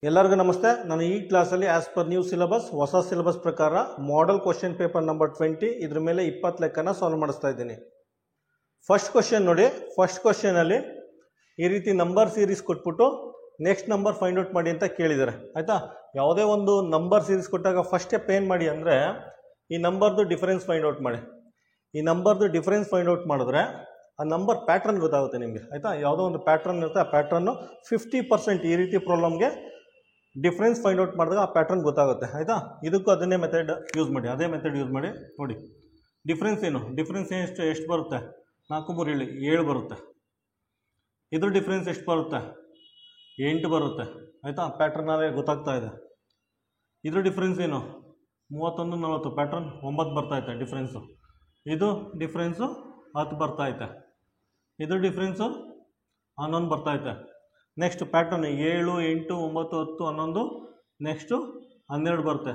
ಎಲ್ಲರಿಗೂ ನಮಸ್ತೆ. ನಾನು ಈ ಕ್ಲಾಸಲ್ಲಿ ಆಸ್ ಪರ್ ನ್ಯೂ ಸಿಲೆಬಸ್ ಹೊಸ ಸಿಲೆಬಸ್ ಪ್ರಕಾರ ಮಾಡೆಲ್ ಕ್ವಶನ್ ಪೇಪರ್ ನಂಬರ್ 20 ಇದ್ರ ಮೇಲೆ 20 ಲೆಕ್ಕನ ಸಾಲ್ವ್ ಮಾಡಿಸ್ತಾ ಇದ್ದೀನಿ. ಫಸ್ಟ್ ಕ್ವಶನ್ ನೋಡಿ. ಫಸ್ಟ್ ಕ್ವಶನಲ್ಲಿ ಈ ರೀತಿ ನಂಬರ್ ಸೀರೀಸ್ ಕೊಟ್ಬಿಟ್ಟು ನೆಕ್ಸ್ಟ್ ನಂಬರ್ ಫೈಂಡ್ ಔಟ್ ಮಾಡಿ ಅಂತ ಕೇಳಿದ್ದಾರೆ. ಆಯಿತಾ, ಯಾವುದೇ ಒಂದು ನಂಬರ್ ಸೀರೀಸ್ ಕೊಟ್ಟಾಗ ಫಸ್ಟ್ ಸ್ಟೆಪ್ ಏನು ಮಾಡಿ ಅಂದರೆ ಈ ನಂಬರ್ದು ಡಿಫರೆನ್ಸ್ ಫೈಂಡ್ ಔಟ್ ಮಾಡಿ. ಈ ನಂಬರ್ದು ಡಿಫರೆನ್ಸ್ ಫೈಂಡ್ ಔಟ್ ಮಾಡಿದ್ರೆ ಆ ನಂಬರ್ ಪ್ಯಾಟ್ರನ್ ಗೊತ್ತಾಗುತ್ತೆ ನಿಮಗೆ. ಆಯಿತಾ, ಯಾವುದೋ ಒಂದು ಪ್ಯಾಟ್ರನ್ ಇರುತ್ತೆ, ಆ ಪ್ಯಾಟ್ರನ್ನು 50% ಈ ರೀತಿ ಪ್ರಾಬ್ಲಮ್ಗೆ ಡಿಫ್ರೆನ್ಸ್ ಫೈಂಡ್ ಔಟ್ ಮಾಡಿದಾಗ ಆ ಪ್ಯಾಟ್ರನ್ ಗೊತ್ತಾಗುತ್ತೆ. ಆಯಿತಾ, ಇದಕ್ಕೂ ಅದನ್ನೇ ಮೆಥಡ್ ಯೂಸ್ ಮಾಡಿ, ಅದೇ ಮೆಥಡ್ ಯೂಸ್ ಮಾಡಿ ನೋಡಿ. ಡಿಫ್ರೆನ್ಸ್ ಏನು? ಡಿಫ್ರೆನ್ಸ್ ಎಷ್ಟು ಬರುತ್ತೆ? 4 3 7 ಬರುತ್ತೆ. ಇದ್ರ ಡಿಫ್ರೆನ್ಸ್ ಎಷ್ಟು ಬರುತ್ತೆ? 8 ಬರುತ್ತೆ. ಆಯಿತಾ, ಪ್ಯಾಟ್ರನ್ ಅದೇ ಗೊತ್ತಾಗ್ತಾ ಇದೆ. ಇದ್ರ ಡಿಫ್ರೆನ್ಸ್ ಏನು? 31 40 ಪ್ಯಾಟ್ರನ್ 9 ಬರ್ತೈತೆ ಡಿಫ್ರೆನ್ಸು. ಇದು ಡಿಫ್ರೆನ್ಸು 10 ಬರ್ತೈತೆ. ಇದ್ರ ಡಿಫ್ರೆನ್ಸು 11 ಬರ್ತೈತೆ. ನೆಕ್ಸ್ಟ್ ಪ್ಯಾಟ್ರನ್ 7 8 9 10 11, ನೆಕ್ಸ್ಟು 12 ಬರುತ್ತೆ.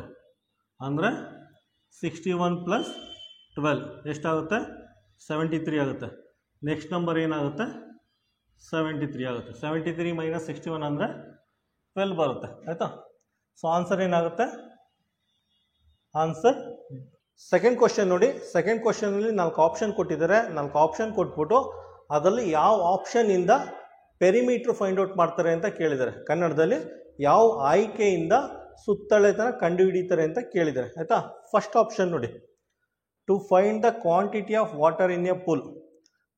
ಅಂದರೆ 61 + 12 ಎಷ್ಟಾಗುತ್ತೆ? 73 ಆಗುತ್ತೆ. ನೆಕ್ಸ್ಟ್ ನಂಬರ್ ಏನಾಗುತ್ತೆ? 73 ಆಗುತ್ತೆ. 73 - 61 ಅಂದರೆ 12 ಬರುತ್ತೆ. ಆಯಿತಾ, ಸೊ ಆನ್ಸರ್ ಏನಾಗುತ್ತೆ? ಆನ್ಸರ್ ಸೆಕೆಂಡ್ ಕ್ವಶನ್ ನೋಡಿ. ಸೆಕೆಂಡ್ ಕ್ವಶನಲ್ಲಿ 4 ಆಪ್ಷನ್ ಕೊಟ್ಟಿದ್ದಾರೆ. 4 ಆಪ್ಷನ್ ಕೊಟ್ಬಿಟ್ಟು ಅದರಲ್ಲಿ ಯಾವ ಆಪ್ಷನಿಂದ ಪೆರಿಮೀಟ್ರ್ ಫೈಂಡ್ ಔಟ್ ಮಾಡ್ತಾರೆ ಅಂತ ಕೇಳಿದ್ದಾರೆ. ಕನ್ನಡದಲ್ಲಿ ಯಾವ ಆಯ್ಕೆಯಿಂದ ಸುತ್ತಳೆತನ ಕಂಡುಹಿಡಿತಾರೆ ಅಂತ ಕೇಳಿದ್ದಾರೆ. ಆಯಿತಾ, ಫಸ್ಟ್ ಆಪ್ಷನ್ ನೋಡಿ. To find the quantity of water in a pool,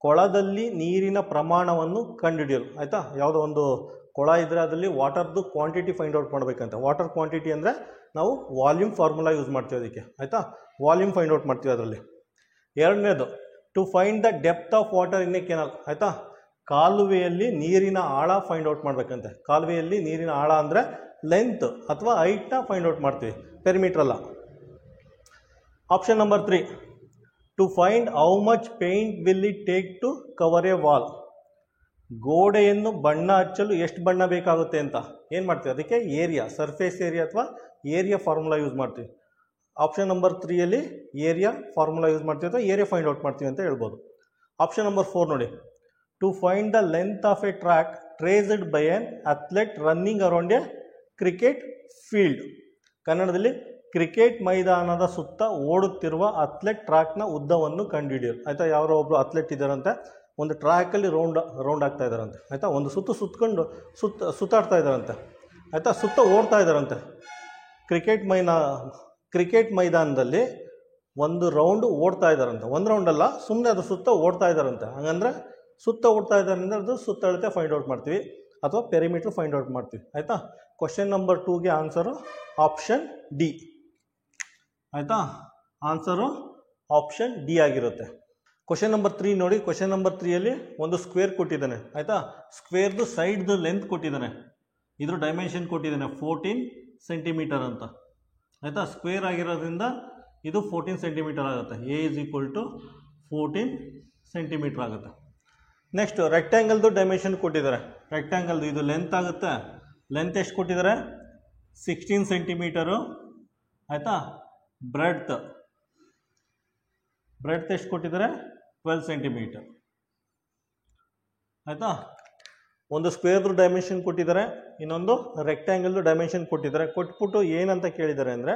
ಕೊಳದಲ್ಲಿ ನೀರಿನ ಪ್ರಮಾಣವನ್ನು ಕಂಡುಹಿಡಿಯಲು. ಆಯಿತಾ, ಯಾವುದೋ ಒಂದು ಕೊಳ ಇದ್ದರೆ ಅದರಲ್ಲಿ ವಾಟರ್ದು ಕ್ವಾಂಟಿಟಿ ಫೈಂಡ್ ಔಟ್ ಮಾಡಬೇಕಂತ. ವಾಟರ್ ಕ್ವಾಂಟಿಟಿ ಅಂದರೆ ನಾವು ವಾಲ್ಯೂಮ್ ಫಾರ್ಮುಲಾ ಯೂಸ್ ಮಾಡ್ತೀವಿ ಅದಕ್ಕೆ. ಆಯಿತಾ, ವಾಲ್ಯೂಮ್ ಫೈಂಡ್ ಔಟ್ ಮಾಡ್ತೀವಿ ಅದರಲ್ಲಿ. ಎರಡನೇದು to find the depth of water in a canal. ಆಯಿತಾ, ಕಾಲುವೆಯಲ್ಲಿ ನೀರಿನ ಆಳ ಫೈಂಡ್ ಔಟ್ ಮಾಡಬೇಕಂತೆ. ಕಾಲುವೆಯಲ್ಲಿ ನೀರಿನ ಆಳ ಅಂದರೆ ಲೆಂತ್ ಅಥವಾ ಹೈಟ್ನ ಫೈಂಡ್ ಔಟ್ ಮಾಡ್ತೀವಿ, ಪೆರಿಮೀಟರ್ ಅಲ್ಲ. Option number 3 to find how much paint will it take to cover a wall, ಗೋಡೆಯನ್ನು ಬಣ್ಣ ಹಚ್ಚಲು ಎಷ್ಟು ಬಣ್ಣ ಬೇಕಾಗುತ್ತೆ ಅಂತ ಏನು ಮಾಡ್ತೀವಿ, ಅದಕ್ಕೆ ಏರಿಯಾ, ಸರ್ಫೇಸ್ ಏರಿಯಾ ಅಥವಾ ಏರಿಯಾ ಫಾರ್ಮುಲಾ ಯೂಸ್ ಮಾಡ್ತೀವಿ. ಆಪ್ಷನ್ ನಂಬರ್ 3ಯಲ್ಲಿ ಏರಿಯಾ ಫಾರ್ಮುಲಾ ಯೂಸ್ ಮಾಡ್ತೀವಿ ಅಥವಾ ಏರಿಯಾ ಫೈಂಡ್ ಔಟ್ ಮಾಡ್ತೀವಿ ಅಂತ ಹೇಳ್ಬೋದು. ಆಪ್ಷನ್ ನಂಬರ್ 4 ನೋಡಿ. To find the length of a track traced by an athlete running around a cricket field, ಕನ್ನಡದಲ್ಲಿ ಕ್ರಿಕೆಟ್ ಮೈದಾನದ ಸುತ್ತ ಓಡುತ್ತಿರುವ ಅಥ್ಲೆಟ್ ಟ್ರ್ಯಾಕ್ನ ಉದ್ದವನ್ನು ಕಂಡುಹಿಡಿಯೋದು. ಆಯಿತಾ, ಯಾರೋ ಒಬ್ಬರು ಅಥ್ಲೆಟ್ ಇದ್ದಾರಂತೆ, ಒಂದು ಟ್ರ್ಯಾಕಲ್ಲಿ ರೌಂಡ್ ಆಗ್ತಾ ಇದ್ದಾರಂತೆ. ಆಯಿತಾ, ಒಂದು ಸುತ್ತಕೊಂಡು ಸುತ್ತಾಡ್ತಾ ಇದ್ದಾರಂತೆ. ಆಯಿತಾ, ಸುತ್ತ ಓಡ್ತಾ ಇದ್ದಾರಂತೆ. ಕ್ರಿಕೆಟ್ ಮೈದಾನದಲ್ಲಿ ಒಂದು ರೌಂಡ್ ಓಡ್ತಾ ಇದ್ದಾರಂತೆ. ಒಂದು ರೌಂಡಲ್ಲ, ಸುಮ್ಮನೆ ಅದು ಸುತ್ತ ಓಡ್ತಾ ಇದ್ದಾರಂತೆ. ಹಂಗಂದರೆ ಸುತ್ತ ಓಡ್ತಾ ಇದ್ದಾರೆ ಅಂದರೆ ಅದು ಸುತ್ತಳತೆ ಫೈಂಡ್ ಔಟ್ ಮಾಡ್ತೀವಿ ಅಥವಾ ಪೆರಿಮೀಟ್ರ್ ಫೈಂಡ್ ಔಟ್ ಮಾಡ್ತೀವಿ. ಆಯಿತಾ, ಕ್ವಶನ್ ನಂಬರ್ 2ಗೆ ಆನ್ಸರು ಆಪ್ಷನ್ ಡಿ. ಆಯಿತಾ, ಆನ್ಸರು ಆಪ್ಷನ್ ಡಿ ಆಗಿರುತ್ತೆ. ಕ್ವಶನ್ ನಂಬರ್ 3 ನೋಡಿ. ಕ್ವಶನ್ ನಂಬರ್ 3ಯಲ್ಲಿ ಒಂದು ಸ್ಕ್ವೇರ್ ಕೊಟ್ಟಿದ್ದಾನೆ. ಆಯಿತಾ, ಸ್ಕ್ವೇರ್ದು ಸೈಡ್ದು ಲೆಂತ್ ಕೊಟ್ಟಿದ್ದಾನೆ, ಇದ್ರ ಡೈಮೆನ್ಷನ್ ಕೊಟ್ಟಿದ್ದಾನೆ 14 ಸೆಂಟಿಮೀಟರ್ ಅಂತ. ಆಯಿತಾ, ಸ್ಕ್ವೇರ್ ಆಗಿರೋದ್ರಿಂದ ಇದು 14 ಸೆಂಟಿಮೀಟರ್ ಆಗುತ್ತೆ. ಎ = 14 ಸೆಂಟಿಮೀಟರ್ ಆಗುತ್ತೆ. ನೆಕ್ಸ್ಟ್ ರೆಕ್ಟ್ಯಾಂಗಲ್ದು ಡೈಮೆನ್ಷನ್ ಕೊಟ್ಟಿದ್ದಾರೆ. ರೆಕ್ಟ್ಯಾಂಗಲ್ದು ಇದು ಲೆಂತ್ ಆಗುತ್ತೆ. ಲೆಂತ್ ಎಷ್ಟು ಕೊಟ್ಟಿದ್ದಾರೆ? 16 ಸೆಂಟಿಮೀಟರು. ಆಯಿತಾ, ಬ್ರೆಡ್ತ್ ಎಷ್ಟು ಕೊಟ್ಟಿದ್ದಾರೆ? 12 ಸೆಂಟಿಮೀಟರ್. ಆಯಿತಾ, ಒಂದು ಸ್ಕ್ವೇರ್ದು ಡೈಮೆನ್ಷನ್ ಕೊಟ್ಟಿದ್ದಾರೆ, ಇನ್ನೊಂದು ರೆಕ್ಟ್ಯಾಂಗಲ್ದು ಡೈಮೆನ್ಷನ್ ಕೊಟ್ಟಿದ್ದಾರೆ. ಕೊಟ್ಬಿಟ್ಟು ಏನಂತ ಕೇಳಿದ್ದಾರೆ ಅಂದರೆ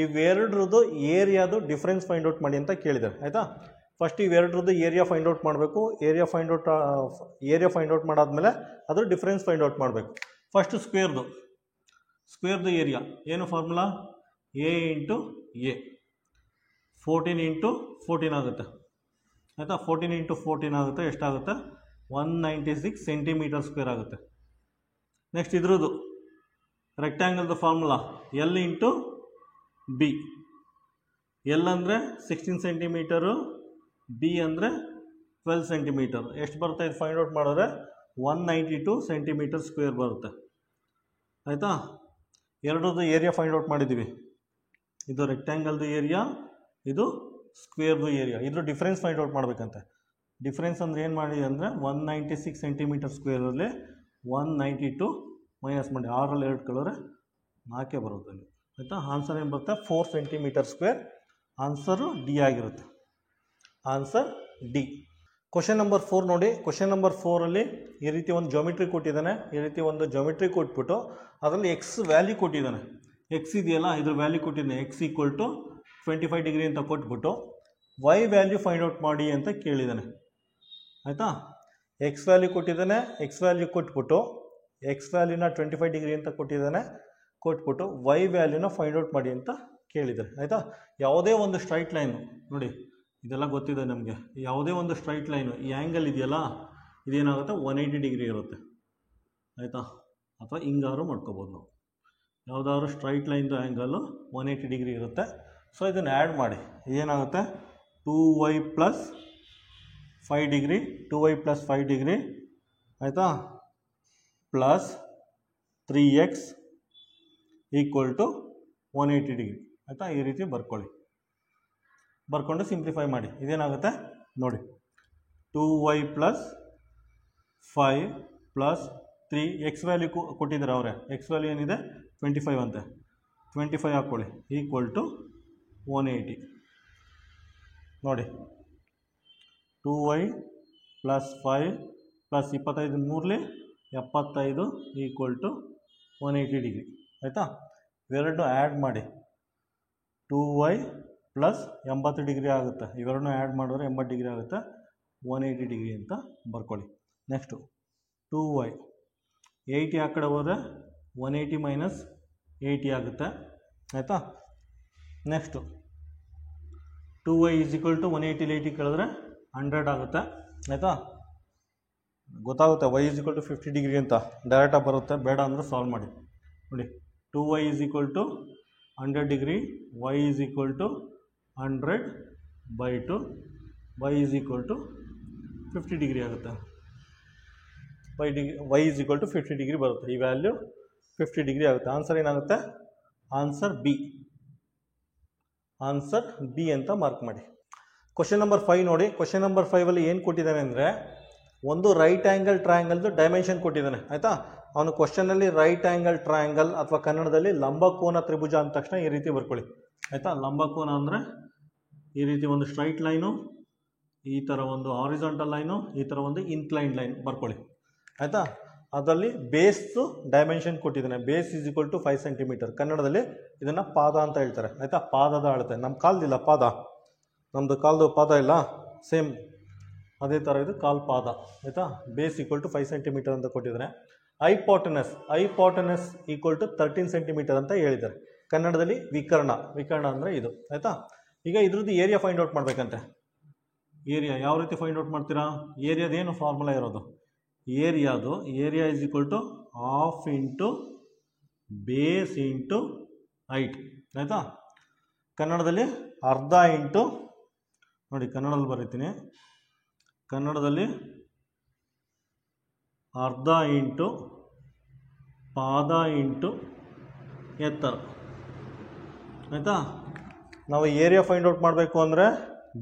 ಇವೆರಡ್ರದ್ದು ಏರಿಯಾದು ಡಿಫ್ರೆನ್ಸ್ ಫೈಂಡ್ ಔಟ್ ಮಾಡಿ ಅಂತ ಕೇಳಿದ್ದಾರೆ. ಆಯಿತಾ, ಫಸ್ಟ್ ಇವೆರಡ್ರದ್ದು ಏರಿಯಾ ಫೈಂಡ್ ಔಟ್ ಮಾಡಬೇಕು. ಏರಿಯಾ ಫೈಂಡ್ ಔಟ್ ಮಾಡಾದ್ಮೇಲೆ ಅದ್ರ ಡಿಫ್ರೆನ್ಸ್ ಫೈಂಡ್ ಔಟ್ ಮಾಡಬೇಕು. ಫಸ್ಟ್ ಸ್ಕ್ವೇರ್ದು ಏರಿಯಾ ಏನು ಫಾರ್ಮುಲಾ? ಎ × ಎ, 14 × 14 ಆಗುತ್ತೆ. ಆಯಿತಾ, 14 × 14 ಆಗುತ್ತೆ. ಎಷ್ಟಾಗುತ್ತೆ? 196 ಸೆಂಟಿಮೀಟರ್ ಸ್ಕ್ವೇರ್ ಆಗುತ್ತೆ. ನೆಕ್ಸ್ಟ್ ಇದ್ರದ್ದು ರೆಕ್ಟ್ಯಾಂಗಲ್ದು ಫಾರ್ಮುಲಾ ಎಲ್ × ಬಿ. ಎಲ್ ಅಂದರೆ 16 ಸೆಂಟಿಮೀಟರು, ಬಿ ಅಂದರೆ 12 ಸೆಂಟಿಮೀಟರ್. ಎಷ್ಟು ಬರುತ್ತೆ ಇದು ಫೈಂಡ್ ಔಟ್ ಮಾಡಿದ್ರೆ? 192 ಸೆಂಟಿಮೀಟರ್ ಸ್ಕ್ವೇರ್ ಬರುತ್ತೆ. ಆಯಿತಾ, ಎರಡರದ್ದು ಏರಿಯಾ ಫೈಂಡ್ ಔಟ್ ಮಾಡಿದ್ದೀವಿ. ಇದು ರೆಕ್ಟ್ಯಾಂಗಲ್ದು ಏರಿಯಾ, ಇದು ಸ್ಕ್ವೇರ್ದು ಏರಿಯಾ. ಇದ್ರ ಡಿಫ್ರೆನ್ಸ್ ಫೈಂಡ್ ಔಟ್ ಮಾಡಬೇಕಂತೆ. ಡಿಫ್ರೆನ್ಸ್ ಅಂದರೆ ಏನು ಮಾಡಿ ಅಂದರೆ 196 ಸೆಂಟಿಮೀಟರ್ ಸ್ಕ್ವೇರಲ್ಲಿ 192 ಮೈನಸ್ ಮಾಡಿ, 6ರಲ್ಲಿ 2 ಕಳೆದ್ರೆ 4 ಬರುತ್ತೆ ಅಲ್ಲಿ. ಆಯಿತಾ, ಆನ್ಸರ್ ಏನು ಬರುತ್ತೆ? 4 ಸೆಂಟಿಮೀಟರ್ ಸ್ಕ್ವೇರ್. ಆನ್ಸರು ಡಿ ಆಗಿರುತ್ತೆ. Answer D. ಕ್ವಶನ್ ನಂಬರ್ 4 ನೋಡಿ. ಕ್ವಶನ್ ನಂಬರ್ 4ಅಲ್ಲಿ ಈ ರೀತಿ ಒಂದು ಜಾಮಿಟ್ರಿ ಕೊಟ್ಟಿದ್ದಾನೆ. ಈ ರೀತಿ ಒಂದು ಜಾಮಿಟ್ರಿ ಕೊಟ್ಬಿಟ್ಟು ಅದರಲ್ಲಿ ಎಕ್ಸ್ ವ್ಯಾಲ್ಯೂ ಕೊಟ್ಟಿದ್ದಾನೆ. ಎಕ್ಸ್ ಇದೆಯಲ್ಲ, ಇದ್ರ ವ್ಯಾಲ್ಯೂ ಕೊಟ್ಟಿದ್ದಾನೆ. ಎಕ್ಸ್ ಈಕ್ವಲ್ ಟು 25 ಡಿಗ್ರಿ ಅಂತ ಕೊಟ್ಬಿಟ್ಟು ವೈ ವ್ಯಾಲ್ಯೂ ಫೈಂಡ್ ಔಟ್ ಮಾಡಿ ಅಂತ ಕೇಳಿದ್ದಾನೆ. ಆಯಿತಾ, ಎಕ್ಸ್ ವ್ಯಾಲ್ಯೂ ಕೊಟ್ಟಿದ್ದಾನೆ. ಎಕ್ಸ್ ವ್ಯಾಲ್ಯೂ ಕೊಟ್ಬಿಟ್ಟು ಎಕ್ಸ್ ವ್ಯಾಲ್ಯೂನ 25 ಡಿಗ್ರಿ ಅಂತ ಕೊಟ್ಟಿದ್ದಾನೆ. ಕೊಟ್ಬಿಟ್ಟು ವೈ ವ್ಯಾಲ್ಯೂನ ಫೈಂಡ್ ಔಟ್ ಮಾಡಿ ಅಂತ ಕೇಳಿದ್ದಾರೆ. ಆಯಿತಾ, ಯಾವುದೇ ಒಂದು ಸ್ಟ್ರೈಟ್ ಲೈನು ನೋಡಿ, ಇದೆಲ್ಲ ಗೊತ್ತಿದೆ ನಮಗೆ. ಯಾವುದೇ ಒಂದು ಸ್ಟ್ರೈಟ್ ಲೈನು ಈ ಆ್ಯಂಗಲ್ ಇದೆಯಲ್ಲ, ಇದೇನಾಗುತ್ತೆ 180 ಡಿಗ್ರಿ ಇರುತ್ತೆ. ಆಯಿತಾ, ಅಥವಾ ಹಿಂಗಾರು ಮಾಡ್ಕೋಬೋದು ನಾವು. ಯಾವುದಾದ್ರು ಸ್ಟ್ರೈಟ್ ಲೈನ್ದು ಆ್ಯಂಗಲ್ಲು 180 ಡಿಗ್ರಿ ಇರುತ್ತೆ. ಸೊ ಇದನ್ನು ಆ್ಯಡ್ ಮಾಡಿ ಏನಾಗುತ್ತೆ, 2y plus 5 degree, 2y plus 5 degree, ಆಯಿತಾ, plus 3x equal to 180 degree. ಆಯಿತಾ, ಈ ರೀತಿ ಬರ್ಕೊಳ್ಳಿ. ಬರ್ಕೊಂಡು ಸಿಂಪ್ಲಿಫೈ ಮಾಡಿ. ಇದೇನಾಗುತ್ತೆ ನೋಡಿ, 2y plus 5 plus 3, X value ಕೊಟ್ಟಿದ್ದಾರೆ ಅವರೇ. ಎಕ್ಸ್ ವ್ಯಾಲ್ಯೂ ಏನಿದೆ 25 ಅಂತೆ. 25 ಹಾಕ್ಕೊಳ್ಳಿ, ಈಕ್ವಲ್ ಟು 180 ನೋಡಿ. 2y ಪ್ಲಸ್ 5 ಪ್ಲಸ್ 25 3ಲಿ 75 ಈಕ್ವಲ್ ಟು 180 ಡಿಗ್ರಿ. ಆಯಿತಾ, ಇವೆರಡು ಆ್ಯಡ್ ಮಾಡಿ 2y ಪ್ಲಸ್ 80 ಡಿಗ್ರಿ ಆಗುತ್ತೆ. ಇವೆರಡನ್ನೂ ಆ್ಯಡ್ ಮಾಡಿದ್ರೆ 80 ಡಿಗ್ರಿ ಆಗುತ್ತೆ. 180 ಡಿಗ್ರಿ ಅಂತ ಬರ್ಕೊಳ್ಳಿ. ನೆಕ್ಸ್ಟು 2y 80 ಆ ಕಡೆ ಹೋದರೆ 180 ಮೈನಸ್ 80 ಆಗುತ್ತೆ. ಆಯಿತಾ, next 2y is equal to 180 80 ಕೇಳಿದ್ರೆ 100 ಆಗುತ್ತೆ. ಆಯಿತಾ, ಗೊತ್ತಾಗುತ್ತೆ y is equal to 50 degree ಅಂತ ಡೈರೆಕ್ಟಾಗಿ ಬರುತ್ತೆ. ಬೇಡ ಅಂದರೆ ಸಾಲ್ವ್ ಮಾಡಿ ನೋಡಿ. 2y is equal to 100 degree, y is equal to 100/2, y is equal to 50 degree ಆಗುತ್ತೆ. y is equal to 50 degree ಬರುತ್ತೆ. ಈ ವ್ಯಾಲ್ಯೂ 50 ಡಿಗ್ರಿ ಆಗುತ್ತೆ. ಆನ್ಸರ್ ಏನಾಗುತ್ತೆ, ಆನ್ಸರ್ ಬಿ. ಆನ್ಸರ್ ಬಿ ಅಂತ ಮಾರ್ಕ್ ಮಾಡಿ. ಕ್ವಶನ್ ನಂಬರ್ 5 ನೋಡಿ. ಕ್ವಶನ್ ನಂಬರ್ 5ಅಲ್ಲಿ ಏನು ಕೊಟ್ಟಿದ್ದಾನೆ ಅಂದರೆ, ಒಂದು ರೈಟ್ ಆ್ಯಂಗಲ್ ಟ್ರಯಾಂಗಲ್ದು ಡೈಮೆನ್ಷನ್ ಕೊಟ್ಟಿದ್ದಾನೆ. ಆಯಿತಾ, ಅವನು ಕ್ವಶನಲ್ಲಿ ರೈಟ್ ಆ್ಯಂಗಲ್ ಟ್ರಯಾಂಗಲ್ ಅಥವಾ ಕನ್ನಡದಲ್ಲಿ ಲಂಬಕೋನ ತ್ರಿಭುಜ ಅಂದ ತಕ್ಷಣ ಈ ರೀತಿ ಬರ್ಕೊಳ್ಳಿ. ಆಯಿತಾ, ಲಂಬಕೋನ ಅಂದರೆ ಈ ರೀತಿ ಒಂದು ಸ್ಟ್ರೈಟ್ ಲೈನು, ಈ ಥರ ಒಂದು ಹಾರಿಜಾಂಟಲ್ ಲೈನು, ಈ ಥರ ಒಂದು ಇನ್ಕ್ಲೈನ್ಡ್ ಲೈನ್ ಬರ್ಕೊಳ್ಳಿ. ಆಯಿತಾ, ಅದರಲ್ಲಿ ಬೇಸ್ದು ಡೈಮೆನ್ಷನ್ ಕೊಟ್ಟಿದ್ದಾನೆ. Base is equal to 5 centimetre. ಕನ್ನಡದಲ್ಲಿ ಇದನ್ನು ಪಾದ ಅಂತ ಹೇಳ್ತಾರೆ. ಆಯಿತಾ, ಪಾದದ ಅಳತೆ. ನಮ್ಮ ಕಾಲ್ದಿಲ್ಲ ಪಾದ, ನಮ್ಮದು ಕಾಲ್ದು ಪಾದ ಇಲ್ಲ, ಸೇಮ್ ಅದೇ ಥರ ಇದು ಕಾಲ್ ಪಾದ. ಆಯಿತಾ, ಬೇಸ್ ಈಕ್ವಲ್ ಟು 5 ಸೆಂಟಿಮೀಟರ್ ಅಂತ ಕೊಟ್ಟಿದ್ದಾರೆ. ಐಪಾಟನಸ್ ಈಕ್ವಲ್ ಟು 13 ಸೆಂಟಿಮೀಟರ್ ಅಂತ ಹೇಳಿದ್ದಾರೆ. ಕನ್ನಡದಲ್ಲಿ ವಿಕರ್ಣ. ವಿಕರ್ಣ ಅಂದರೆ ಇದು. ಆಯಿತಾ, ಈಗ ಇದ್ರದ್ದು ಏರಿಯಾ ಫೈಂಡ್ ಔಟ್ ಮಾಡಬೇಕಂತೆ. ಏರಿಯಾ ಯಾವ ರೀತಿ ಫೈಂಡ್ ಔಟ್ ಮಾಡ್ತೀರಾ? ಏರಿಯಾದೇನು ಫಾರ್ಮುಲಾ ಇರೋದು? Area is equal to half into base into height. ಆಯಿತಾ, ಕನ್ನಡದಲ್ಲಿ ಅರ್ಧ ಇಂಟು ನೋಡಿ, ಕನ್ನಡದಲ್ಲಿ ಬರೀತೀನಿ. ಕನ್ನಡದಲ್ಲಿ ಅರ್ಧ ಇಂಟು ಪಾದ ಇಂಟು ಎತ್ತರ. ಆಯಿತಾ, ನಾವು ಏರಿಯಾ ಫೈಂಡ್ ಔಟ್ ಮಾಡಬೇಕು ಅಂದರೆ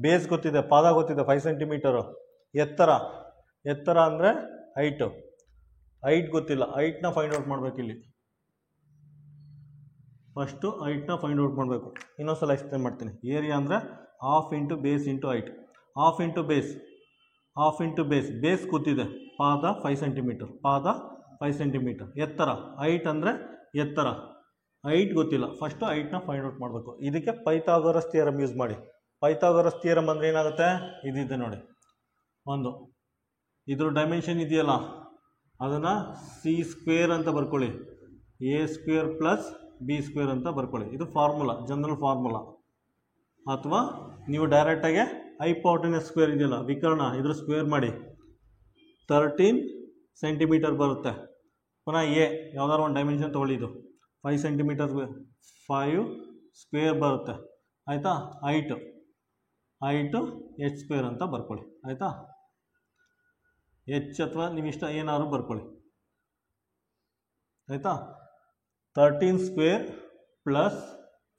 ಬೇಸ್ ಗೊತ್ತಿದೆ, ಪಾದ ಗೊತ್ತಿದೆ 5 ಸೆಂಟಿಮೀಟರು. ಎತ್ತರ ಅಂದರೆ ಹೈಟ್ ಗೊತ್ತಿಲ್ಲ. ಹೈಟ್ನ ಫೈಂಡ್ ಔಟ್ ಮಾಡಬೇಕು. ಇಲ್ಲಿ ಫಸ್ಟು ಹೈಟ್ನ ಫೈಂಡ್ ಔಟ್ ಮಾಡಬೇಕು. ಇನ್ನೊಂದ್ಸಲ ಎಕ್ಸ್ಪ್ಲೇನ್ ಮಾಡ್ತೀನಿ. ಏರಿಯಾ ಅಂದರೆ half into base into height. Half into base base ಗೊತ್ತಿದೆ, ಪಾದ 5 ಸೆಂಟಿಮೀಟರ್. ಎತ್ತರ ಹೈಟ್ ಅಂದರೆ ಎತ್ತರ, ಹೈಟ್ ಗೊತ್ತಿಲ್ಲ. ಫಸ್ಟು ಹೈಟ್ನ ಫೈಂಡ್ ಔಟ್ ಮಾಡಬೇಕು. ಇದಕ್ಕೆ ಪೈಥಾಗರಸ್ ಥಿಯರಮ್ ಯೂಸ್ ಮಾಡಿ. ಪೈಥಾಗರಸ್ ಥಿಯರಮ್ ಅಂದರೆ ಏನಾಗುತ್ತೆ, ಇದಿದೆ ನೋಡಿ. ಒಂದು ಇದ್ರ ಡೈಮೆನ್ಷನ್ ಇದೆಯಲ್ಲ, ಅದನ್ನು c² ಅಂತ ಬರ್ಕೊಳ್ಳಿ. a² ಪ್ಲಸ್ b² ಅಂತ ಬರ್ಕೊಳ್ಳಿ. ಇದು ಫಾರ್ಮುಲಾ, ಜನರಲ್ ಫಾರ್ಮುಲಾ. ಅಥವಾ ನೀವು ಡೈರೆಕ್ಟಾಗಿ ಹೈಪಾಟನಸ್ ಸ್ಕ್ವೇರ್ ಇದೆಯಲ್ಲ, ವಿಕರ್ಣ, ಇದ್ರ ಸ್ಕ್ವೇರ್ ಮಾಡಿ 13 ಸೆಂಟಿಮೀಟರ್ ಬರುತ್ತೆ. ಪುನಃ ಯಾವ್ದಾದ್ರು ಒಂದು ಡೈಮೆನ್ಷನ್ ತೊಗೊಳ್ಳಿದು 5 ಸೆಂಟಿಮೀಟರ್, 5² ಬರುತ್ತೆ. ಆಯಿತಾ, ಹೈಟು h² ಅಂತ ಬರ್ಕೊಳ್ಳಿ. ಆಯಿತಾ, h ಅಥವಾ ನೀವು ಇಷ್ಟ ಏನಾದ್ರು ಬರ್ಕೊಳ್ಳಿ. ಆಯಿತಾ, 13² ಪ್ಲಸ್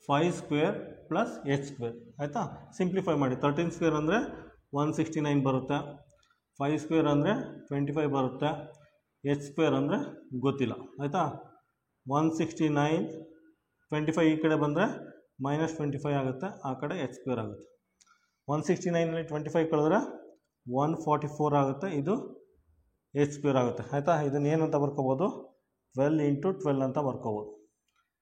5² ಪ್ಲಸ್ h². ಆಯಿತಾ, ಸಿಂಪ್ಲಿಫೈ ಮಾಡಿ. 13² ಅಂದರೆ 169 ಬರುತ್ತೆ. 5² ಅಂದರೆ 25 ಬರುತ್ತೆ. h² ಅಂದರೆ ಗೊತ್ತಿಲ್ಲ. ಆಯಿತಾ, 169 25 ಈ ಕಡೆ ಬಂದರೆ -25 ಆಗುತ್ತೆ, ಆ ಕಡೆ h² ಆಗುತ್ತೆ. 169ನಲ್ಲಿ 25 ಕಳೆದ್ರೆ 144 ಆಗುತ್ತೆ, ಇದು h² ಆಗುತ್ತೆ ಆಯಿತಾ. ಇದನ್ನು ಏನಂತ ಬರ್ಕೋಬೋದು, 12 × 12 ಅಂತ ಬರ್ಕೋಬೋದು.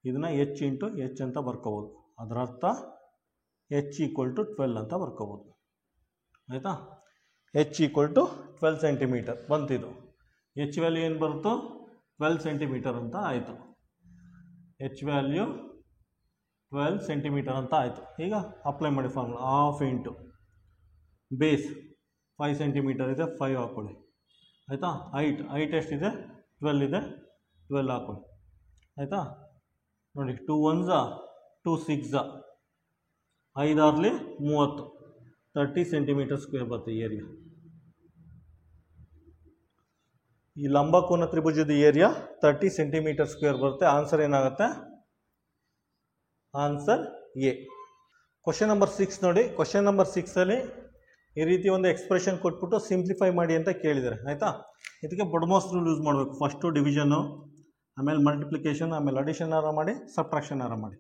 ಇದನ್ನು h × h ಅಂತ ಬರ್ಕೋಬೋದು. ಅದರ ಅರ್ಥ h = 12 ಅಂತ ಬರ್ಕೋಬೋದು ಆಯಿತಾ. h = 12 ಸೆಂಟಿಮೀಟರ್ ಬಂತಿದ್ದು. h ವ್ಯಾಲ್ಯೂ ಏನು ಬರುತ್ತೋ 12 ಸೆಂಟಿಮೀಟರ್ ಅಂತ ಆಯಿತು. h ವ್ಯಾಲ್ಯೂ 12 ಸೆಂಟಿಮೀಟರ್ ಅಂತ ಆಯಿತು. ಈಗ ಅಪ್ಲೈ ಮಾಡಿ formula. Half into base 5 centimetre ಇದೆ, 5 ಹಾಕ್ಕೊಳ್ಳಿ ಆಯಿತಾ. ಹೈಟ್ ಎಷ್ಟಿದೆ, 12 ಇದೆ, 12 ಹಾಕ್ಕೊಳ್ಳಿ ಆಯಿತಾ. ನೋಡಿ 2 1s 2 6s 5 6 30 30 ಸೆಂಟಿಮೀಟರ್ ಸ್ಕ್ವೇರ್ ಬರುತ್ತೆ ಏರಿಯಾ. ಈ ಲಂಬಕೋನ ತ್ರಿಭುಜದ ಏರಿಯಾ 30 ಸೆಂಟಿಮೀಟರ್ ಸ್ಕ್ವೇರ್ ಬರುತ್ತೆ. ಆನ್ಸರ್ ಏನಾಗುತ್ತೆ, ಆನ್ಸರ್ ಎ. ಕ್ವಶನ್ ನಂಬರ್ 6 ನೋಡಿ. ಕ್ವಶನ್ ನಂಬರ್ 6ಅಲ್ಲಿ ಈ ರೀತಿ ಒಂದು ಎಕ್ಸ್ಪ್ರೆಷನ್ ಕೊಟ್ಬಿಟ್ಟು ಸಿಂಪ್ಲಿಫೈ ಮಾಡಿ ಅಂತ ಕೇಳಿದ್ದಾರೆ ಆಯಿತಾ. ಇದಕ್ಕೆ ಬಡ್ಮೋಸ್ ರೂಲ್ ಯೂಸ್ ಮಾಡಬೇಕು. ಫಸ್ಟು ಡಿವಿಷನ್ನು, ಆಮೇಲೆ ಮಲ್ಟಿಪ್ಲಿಕೇಶನ್, ಆಮೇಲೆ ಅಡಿಷನ್ ಮಾಡಿ, ಸಬ್ಟ್ರಾಕ್ಷನ್ ಮಾಡಿ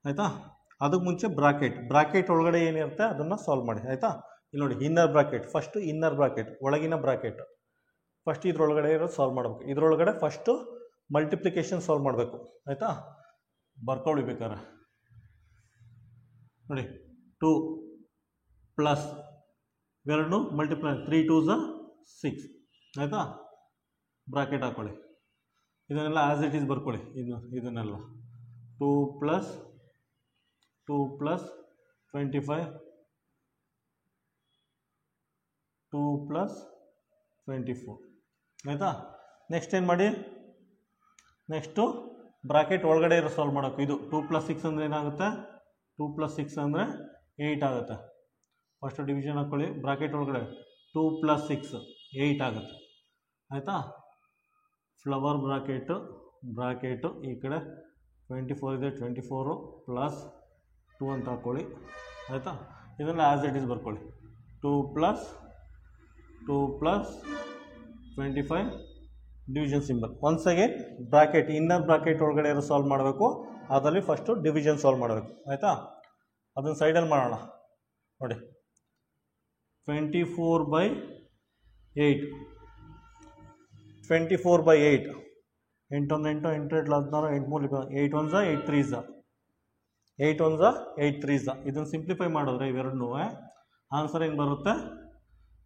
ಆಯಿತಾ. ಅದಕ್ಕೆ ಮುಂಚೆ ಬ್ರಾಕೆಟ್ ಒಳಗಡೆ ಏನಿರುತ್ತೆ ಅದನ್ನು ಸಾಲ್ವ್ ಮಾಡಿ ಆಯಿತಾ. ಇಲ್ಲಿ ನೋಡಿ inner bracket, first inner bracket ಒಳಗಿನ ಬ್ರಾಕೆಟ್ ಫಸ್ಟ್ ಇದ್ರೊಳಗಡೆ ಇರೋದು ಸಾಲ್ವ್ ಮಾಡಬೇಕು. ಇದರೊಳಗಡೆ ಫಸ್ಟು ಮಲ್ಟಿಪ್ಲಿಕೇಶನ್ ಸಾಲ್ವ್ ಮಾಡಬೇಕು ಆಯಿತಾ. ಬರ್ಕೊಳ್ಳಿ ಬೇಕಾರೆ ನೋಡಿ 2 ಪ್ಲಸ್ ಇವೆರಡು ಮಲ್ಟಿಪ್ಲೈ 3 2s 6 ಆಯಿತಾ. ಬ್ರಾಕೆಟ್ ಹಾಕ್ಕೊಳ್ಳಿ. ಇದನ್ನೆಲ್ಲ ಆ್ಯಸ್ ಇಟ್ ಈಸ್ ಬರ್ಕೊಳ್ಳಿ. ಇದನ್ನೆಲ್ಲ 2 + 25 2 + 24 ಆಯಿತಾ. ನೆಕ್ಸ್ಟ್ ಏನು ಮಾಡಿ, ನೆಕ್ಸ್ಟು ಬ್ರಾಕೆಟ್ ಒಳಗಡೆ ಇರೋ ಸಾಲ್ವ್ ಮಾಡೋಕ್ಕೆ. ಇದು 2 + 6 ಅಂದರೆ ಏನಾಗುತ್ತೆ, 2 + 6 ಅಂದರೆ 8 ಆಗುತ್ತೆ. ಫಸ್ಟು ಡಿವಿಷನ್ ಹಾಕ್ಕೊಳ್ಳಿ. ಬ್ರಾಕೆಟ್ ಒಳಗಡೆ 2 + 6 8 ಆಗುತ್ತೆ ಆಯಿತಾ. ಫ್ಲವರ್ ಬ್ರಾಕೆಟು ಈ ಕಡೆ 24 ಇದೆ, 24 + 2 ಅಂತ ಹಾಕ್ಕೊಳ್ಳಿ ಆಯಿತಾ. ಇದನ್ನು ಆ್ಯಸ್ ಇಟ್ ಈಸ್ ಬರ್ಕೊಳ್ಳಿ. 2 + 25 division symbol. Once again bracket inner bracket ಒಳಗಡೆ ಇರೋ ಸಾಲ್ವ್ ಮಾಡಬೇಕು. ಅದರಲ್ಲಿ ಫಸ್ಟು ಡಿವಿಷನ್ ಸಾಲ್ವ್ ಮಾಡಬೇಕು ಆಯಿತಾ. ಅದನ್ನು ಸೈಡಲ್ಲಿ ಮಾಡೋಣ ನೋಡಿ. 24/8 8 8 1 8 8 8 16 8 3 8 1s 8 3s 8 1s 8 3s. ಇದನ್ನು ಸಿಂಪ್ಲಿಫೈ ಮಾಡಿದ್ರೆ ಇವೆರಡನ್ನೂ ಆನ್ಸರ್ ಏನು ಬರುತ್ತೆ,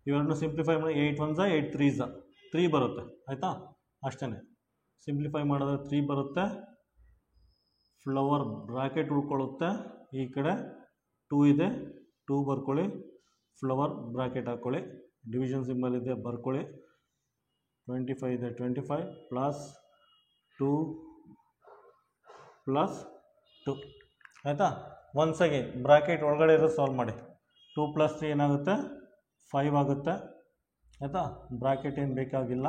ಇವೆರಡನ್ನೂ ಸಿಂಪ್ಲಿಫೈ ಮಾಡಿ 8 1s 8 3s 3 ಬರುತ್ತೆ ಆಯಿತಾ. ಅಷ್ಟೇ ಸಿಂಪ್ಲಿಫೈ ಮಾಡಿದ್ರೆ 3 ಬರುತ್ತೆ. ಫ್ಲವರ್ ಬ್ರಾಕೆಟ್ ಉಳ್ಕೊಳ್ಳುತ್ತೆ. ಈ ಕಡೆ 2 ಇದೆ, 2 ಬರ್ಕೊಳ್ಳಿ. ಫ್ಲವರ್ ಬ್ರಾಕೆಟ್ ಹಾಕ್ಕೊಳ್ಳಿ. ಡಿವಿಷನ್ ಸಿಂಬಲ್ ಇದೆ, ಬರ್ಕೊಳ್ಳಿ. 25 ಇದೆ, 25 + 2 + 2 ಆಯಿತಾ. ಒನ್ಸ್ ಅಗೇನ್ ಬ್ರಾಕೆಟ್ ಒಳಗಡೆ ಇರೋ ಸಾಲ್ವ್ ಮಾಡಿ. 2 + 3 ಏನಾಗುತ್ತೆ, 5 ಆಗುತ್ತೆ ಆಯಿತಾ. ಬ್ರಾಕೆಟ್ ಏನು ಬೇಕಾಗಿಲ್ಲ.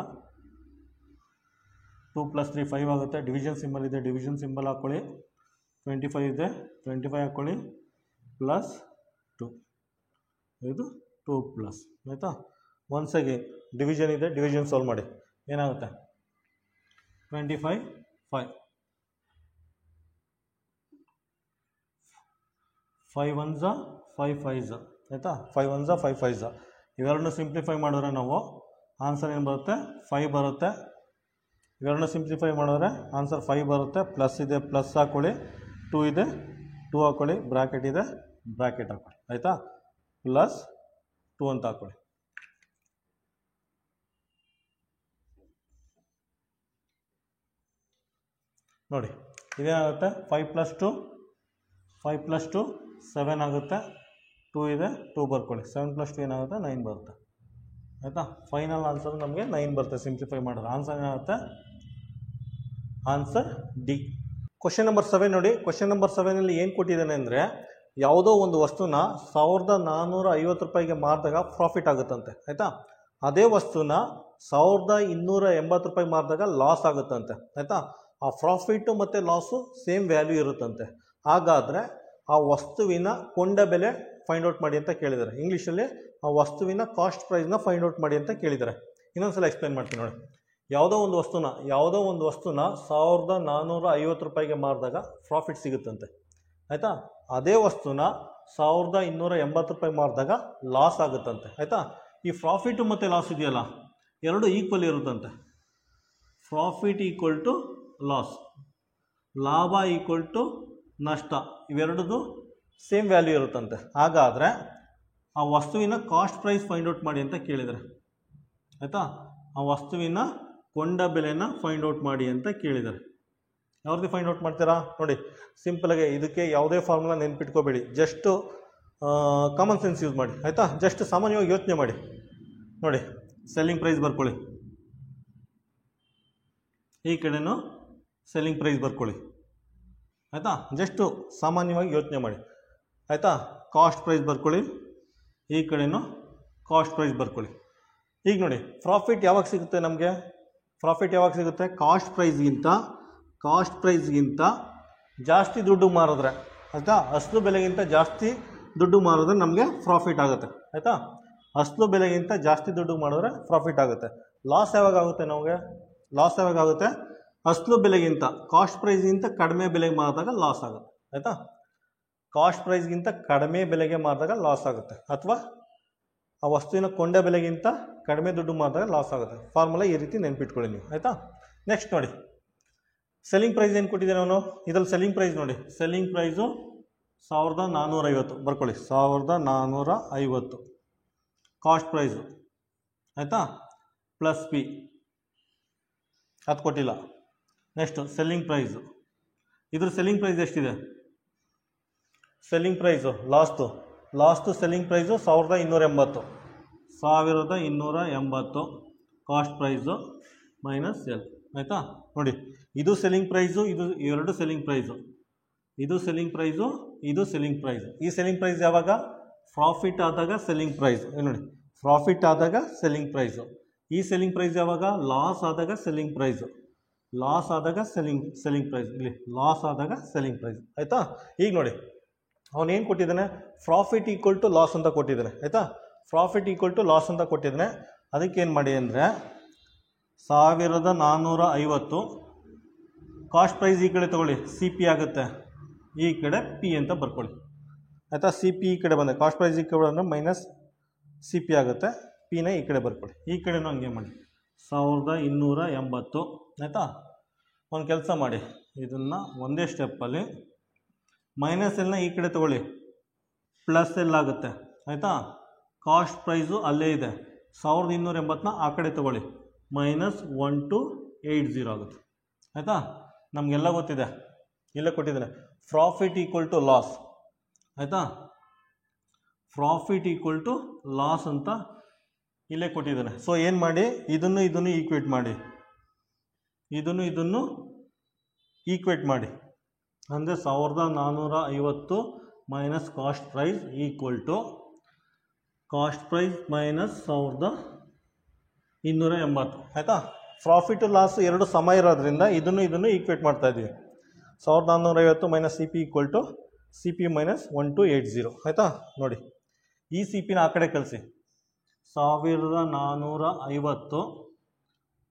2 + 3 5 ಆಗುತ್ತೆ. ಡಿವಿಷನ್ ಸಿಂಬಲ್ ಇದೆ, ಡಿವಿಷನ್ ಸಿಂಬಲ್ ಹಾಕ್ಕೊಳ್ಳಿ. 25 ಇದೆ, 25 ಹಾಕ್ಕೊಳ್ಳಿ +2 ಇದು 2 ಆಯಿತಾ. ಒನ್ಸ್ ಅಗೇನ್ ಡಿವಿಷನ್ ಇದೆ, ಡಿವಿಷನ್ ಸಾಲ್ವ್ ಮಾಡಿ. ಏನಾಗುತ್ತೆ 25 5 5 1s 5 5s ಆಯಿತಾ. 5 1s 5 5s ಇವೆರಡನ್ನೂ ಸಿಂಪ್ಲಿಫೈ ಮಾಡಿದ್ರೆ ನಾವು ಆನ್ಸರ್ ಏನು ಬರುತ್ತೆ, 5 ಬರುತ್ತೆ. ಇವೆರಡನ್ನೂ ಸಿಂಪ್ಲಿಫೈ ಮಾಡಿದ್ರೆ ಆನ್ಸರ್ 5 ಬರುತ್ತೆ. ಪ್ಲಸ್ ಇದೆ, ಪ್ಲಸ್ ಹಾಕ್ಕೊಳ್ಳಿ. 2 ಇದೆ, 2 ಹಾಕ್ಕೊಳ್ಳಿ. ಬ್ರಾಕೆಟ್ ಇದೆ, ಬ್ರಾಕೆಟ್ ಹಾಕ್ಕೊಳ್ಳಿ ಆಯಿತಾ. +2 ಅಂತ ಹಾಕ್ಕೊಳ್ಳಿ. ನೋಡಿ ಇದೇನಾಗುತ್ತೆ, 5 + 2 7 ಆಗುತ್ತೆ. 2 ಇದೆ, 2 ಬರ್ಕೊಳ್ಳಿ. 7 + 2 ಏನಾಗುತ್ತೆ, 9 ಬರುತ್ತೆ ಆಯಿತಾ. ಫೈನಲ್ ಆನ್ಸರ್ ನಮಗೆ 9 ಬರುತ್ತೆ ಸಿಂಪ್ಲಿಫೈ ಮಾಡಿದ್ರೆ. ಆನ್ಸರ್ ಏನಾಗುತ್ತೆ, ಆನ್ಸರ್ ಡಿ. ಕ್ವಶನ್ ನಂಬರ್ 7 ನೋಡಿ. ಕ್ವಶನ್ ನಂಬರ್ 7ಅಲ್ಲಿ ಏನು ಕೊಟ್ಟಿದ್ದಾನೆ ಅಂದರೆ, ಯಾವುದೋ ಒಂದು ವಸ್ತುನ 1450 ರೂಪಾಯಿಗೆ ಮಾರಿದಾಗ ಪ್ರಾಫಿಟ್ ಆಗುತ್ತಂತೆ ಆಯಿತಾ. ಅದೇ ವಸ್ತುನ 1280 ರೂಪಾಯಿ ಮಾರಿದಾಗ ಲಾಸ್ ಆಗುತ್ತಂತೆ ಆಯಿತಾ. ಆ ಪ್ರಾಫಿಟ್ಟು ಮತ್ತು ಲಾಸು ಸೇಮ್ ವ್ಯಾಲ್ಯೂ ಇರುತ್ತಂತೆ. ಹಾಗಾದರೆ ಆ ವಸ್ತುವಿನ ಕೊಂಡ ಬೆಲೆ ಫೈಂಡ್ ಔಟ್ ಮಾಡಿ ಅಂತ ಕೇಳಿದ್ದಾರೆ. ಇಂಗ್ಲೀಷಲ್ಲಿ ಆ ವಸ್ತುವಿನ ಕಾಸ್ಟ್ ಪ್ರೈಸ್ನ ಫೈಂಡ್ ಔಟ್ ಮಾಡಿ ಅಂತ ಕೇಳಿದ್ದಾರೆ. ಇನ್ನೊಂದ್ಸಲ ಎಕ್ಸ್ಪ್ಲೈನ್ ಮಾಡ್ತೀನಿ ನೋಡಿ. ಯಾವುದೋ ಒಂದು ವಸ್ತುನ 1450 ರೂಪಾಯಿಗೆ ಮಾರಿದಾಗ ಪ್ರಾಫಿಟ್ ಸಿಗುತ್ತಂತೆ ಆಯಿತಾ. ಅದೇ ವಸ್ತುನ ₹1280 ಮಾರಿದಾಗ ಲಾಸ್ ಆಗುತ್ತಂತೆ ಆಯಿತಾ. ಈ ಪ್ರಾಫಿಟು ಮತ್ತು ಲಾಸ್ ಇದೆಯಲ್ಲ ಎರಡು ಈಕ್ವಲ್ ಇರುತ್ತಂತೆ. ಪ್ರಾಫಿಟ್ ಈಕ್ವಲ್ ಟು ಲಾಸ್, ಲಾಭ ಈಕ್ವಲ್ ಟು ನಷ್ಟ, ಇವೆರಡದು ಸೇಮ್ ವ್ಯಾಲ್ಯೂ ಇರುತ್ತಂತೆ. ಹಾಗಾದರೆ ಆ ವಸ್ತುವಿನ ಕಾಸ್ಟ್ ಪ್ರೈಸ್ ಫೈಂಡ್ ಔಟ್ ಮಾಡಿ ಅಂತ ಕೇಳಿದರೆ ಆಯಿತಾ. ಆ ವಸ್ತುವಿನ ಕೊಂಡ ಬೆಲೆನ ಫೈಂಡ್ ಔಟ್ ಮಾಡಿ ಅಂತ ಕೇಳಿದ್ದಾರೆ. ಯಾವ ರೀತಿ ಫೈಂಡ್ ಔಟ್ ಮಾಡ್ತೀರಾ ನೋಡಿ, ಸಿಂಪಲಾಗಿ ಇದಕ್ಕೆ ಯಾವುದೇ ಫಾರ್ಮುಲಾ ನೆನ್ಪಿಟ್ಕೋಬೇಡಿ, ಜಸ್ಟು ಕಾಮನ್ ಸೆನ್ಸ್ ಯೂಸ್ ಮಾಡಿ ಆಯಿತಾ. ಜಸ್ಟ್ ಸಾಮಾನ್ಯವಾಗಿ ಯೋಚನೆ ಮಾಡಿ ನೋಡಿ. ಸೆಲ್ಲಿಂಗ್ ಪ್ರೈಸ್ ಬರ್ಕೊಳ್ಳಿ, ಈ ಕಡೆನೂ ಸೆಲ್ಲಿಂಗ್ ಪ್ರೈಸ್ ಬರ್ಕೊಳ್ಳಿ ಆಯಿತಾ. ಜಸ್ಟು ಸಾಮಾನ್ಯವಾಗಿ ಯೋಚನೆ ಮಾಡಿ ಆಯಿತಾ. ಕಾಸ್ಟ್ ಪ್ರೈಸ್ ಬರ್ಕೊಳ್ಳಿ, ಈ ಕಡೆನೂ ಕಾಸ್ಟ್ ಪ್ರೈಸ್ ಬರ್ಕೊಳ್ಳಿ. ಈಗ ನೋಡಿ ಪ್ರಾಫಿಟ್ ಯಾವಾಗ ಸಿಗುತ್ತೆ ನಮಗೆ? ಪ್ರಾಫಿಟ್ ಯಾವಾಗ ಸಿಗುತ್ತೆ? ಕಾಸ್ಟ್ ಪ್ರೈಸ್ಗಿಂತ ಜಾಸ್ತಿ ದುಡ್ಡು ಮಾರಿದ್ರೆ ಆಯಿತಾ. ಅಸಲು ಬೆಲೆಗಿಂತ ಜಾಸ್ತಿ ದುಡ್ಡು ಮಾರಿದ್ರೆ ನಮಗೆ ಪ್ರಾಫಿಟ್ ಆಗುತ್ತೆ ಆಯಿತಾ. ಅಸಲು ಬೆಲೆಗಿಂತ ಜಾಸ್ತಿ ದುಡ್ಡು ಮಾಡಿದ್ರೆ ಪ್ರಾಫಿಟ್ ಆಗುತ್ತೆ. ಲಾಸ್ ಯಾವಾಗ ಆಗುತ್ತೆ ನಮಗೆ? ಲಾಸ್ ಯಾವಾಗ ಆಗುತ್ತೆ? ಅಸಲು ಬೆಲೆಗಿಂತ ಕಾಸ್ಟ್ ಪ್ರೈಸ್ಗಿಂತ ಕಡಿಮೆ ಬೆಲೆಗೆ ಮಾರಿದಾಗ ಲಾಸ್ ಆಗುತ್ತೆ ಆಯಿತಾ. ಕಾಸ್ಟ್ ಪ್ರೈಸ್ಗಿಂತ ಕಡಿಮೆ ಬೆಲೆಗೆ ಮಾರಿದಾಗ ಲಾಸ್ ಆಗುತ್ತೆ, ಅಥವಾ ಆ ವಸ್ತುವಿನ ಕೊಂಡ ಬೆಲೆಗಿಂತ ಕಡಿಮೆ ದುಡ್ಡು ಮಾರಿದಾಗ ಲಾಸ್ ಆಗುತ್ತೆ. ಫಾರ್ಮುಲಾ ಈ ರೀತಿ ನೆನ್ಪಿಟ್ಕೊಳ್ಳಿ ನೀವು ಆಯಿತಾ. ನೆಕ್ಸ್ಟ್ ನೋಡಿ, ಸೆಲ್ಲಿಂಗ್ ಪ್ರೈಸ್ ಏನು ಕೊಟ್ಟಿದ್ದೇನೆ ಅವನು? ಇದರಲ್ಲಿ ಸೆಲ್ಲಿಂಗ್ ಪ್ರೈಸ್ ನೋಡಿ, ಸೆಲ್ಲಿಂಗ್ ಪ್ರೈಸು 1450 ಬರ್ಕೊಳ್ಳಿ, 1450 ಕಾಸ್ಟ್ ಪ್ರೈಸು ಆಯಿತಾ, ಪ್ಲಸ್ ಪಿ ಅದು ಕೊಟ್ಟಿಲ್ಲ. ನೆಕ್ಸ್ಟು ಸೆಲ್ಲಿಂಗ್ ಪ್ರೈಸು, ಇದ್ರ ಸೆಲ್ಲಿಂಗ್ ಪ್ರೈಸ್ ಎಷ್ಟಿದೆ? Selling price last selling price 1280 cost price minus L ಆಯಿತಾ. ನೋಡಿ ಇದು ಸೆಲ್ಲಿಂಗ್ ಪ್ರೈಸು, ಇದು ಎರಡು ಸೆಲ್ಲಿಂಗ್ ಪ್ರೈಸು, ಇದು ಸೆಲ್ಲಿಂಗ್ ಪ್ರೈಸು, ಇದು ಸೆಲ್ಲಿಂಗ್ ಪ್ರೈಸು. ಈ ಸೆಲ್ಲಿಂಗ್ ಪ್ರೈಸ್ ಯಾವಾಗ? ಪ್ರಾಫಿಟ್ ಆದಾಗ ಸೆಲ್ಲಿಂಗ್ ಪ್ರೈಸ್. ನೋಡಿ ಪ್ರಾಫಿಟ್ ಆದಾಗ ಸೆಲ್ಲಿಂಗ್ ಪ್ರೈಸು. ಈ ಸೆಲ್ಲಿಂಗ್ ಪ್ರೈಸ್ ಯಾವಾಗ? ಲಾಸ್ ಆದಾಗ ಸೆಲ್ಲಿಂಗ್ ಪ್ರೈಸು, ಲಾಸ್ ಆದಾಗ ಸೆಲ್ಲಿಂಗ್ ಪ್ರೈಸ್. ಇಲ್ಲಿ ಲಾಸ್ ಆದಾಗ ಸೆಲ್ಲಿಂಗ್ ಪ್ರೈಸ್ ಆಯಿತಾ. ಈಗ ನೋಡಿ ಅವನೇನು ಕೊಟ್ಟಿದ್ದಾನೆ? ಪ್ರಾಫಿಟ್ ಈಕ್ವಲ್ ಟು ಲಾಸ್ ಅಂತ ಕೊಟ್ಟಿದ್ದಾನೆ ಆಯಿತಾ. ಪ್ರಾಫಿಟ್ ಈಕ್ವಲ್ ಟು ಲಾಸ್ ಅಂತ ಕೊಟ್ಟಿದ್ದಾನೆ. ಅದಕ್ಕೇನು ಮಾಡಿ ಅಂದರೆ 1450 ಕಾಸ್ಟ್ ಪ್ರೈಸ್ ಈ ಕಡೆ ತೊಗೊಳ್ಳಿ, ಸಿ ಪಿ ಆಗುತ್ತೆ, ಈ ಕಡೆ ಪಿ ಅಂತ ಬರ್ಕೊಳ್ಳಿ ಆಯಿತಾ. ಸಿ ಪಿ ಈ ಕಡೆ ಬಂದೆ, ಕಾಸ್ಟ್ ಪ್ರೈಸ್ ಈ ಕಡೆ ಬಂದರೆ ಮೈನಸ್ ಸಿ ಪಿ ಆಗುತ್ತೆ, ಪಿನ ಈ ಕಡೆ ಬರ್ಕೊಳ್ಳಿ. ಈ ಕಡೆನೂ ಹಂಗೆ ಮಾಡಿ 1280 ಆಯಿತಾ. ಒಂದು ಕೆಲಸ ಮಾಡಿ, ಇದನ್ನು ಒಂದೇ ಸ್ಟೆಪ್ಪಲ್ಲಿ ಮೈನಸ್ ಎಲ್ನ ಈ ಕಡೆ ತೊಗೊಳ್ಳಿ, ಪ್ಲಸ್ ಎಲ್ ಆಗುತ್ತೆ ಆಯಿತಾ. ಕಾಸ್ಟ್ ಪ್ರೈಸು ಅಲ್ಲೇ ಇದೆ, 1280ನ ಆ ಕಡೆ ತೊಗೊಳ್ಳಿ, ಮೈನಸ್ 1280 ಆಗುತ್ತೆ ಆಯಿತಾ. ನಮಗೆಲ್ಲ ಗೊತ್ತಿದೆ, ಇಲ್ಲೇ ಕೊಟ್ಟಿದ್ದಾನೆ ಪ್ರಾಫಿಟ್ ಈಕ್ವಲ್ ಟು ಲಾಸ್ ಆಯಿತಾ. ಪ್ರಾಫಿಟ್ ಈಕ್ವಲ್ ಟು ಲಾಸ್ ಅಂತ ಇಲ್ಲೇ ಕೊಟ್ಟಿದ್ದಾನೆ. ಸೊ ಏನು ಮಾಡಿ, ಇದನ್ನು ಈಕ್ವೇಟ್ ಮಾಡಿ, ಇದನ್ನು ಈಕ್ವೇಟ್ ಮಾಡಿ. ಅಂದರೆ 1450 minus cost price equal to cost price minus 1280 ಆಯಿತಾ. ಪ್ರಾಫಿಟು ಲಾಸು ಎರಡು ಸಮ ಇರೋದ್ರಿಂದ ಇದನ್ನು ಈಕ್ವೇಟ್ ಮಾಡ್ತಾ ಇದ್ದೀವಿ. 1450 minus C P equal to C P minus 1280 ಆಯಿತಾ. ನೋಡಿ ಈ ಸಿ ಪಿನ ಆ ಕಡೆ ಕಳಿಸಿ, 1450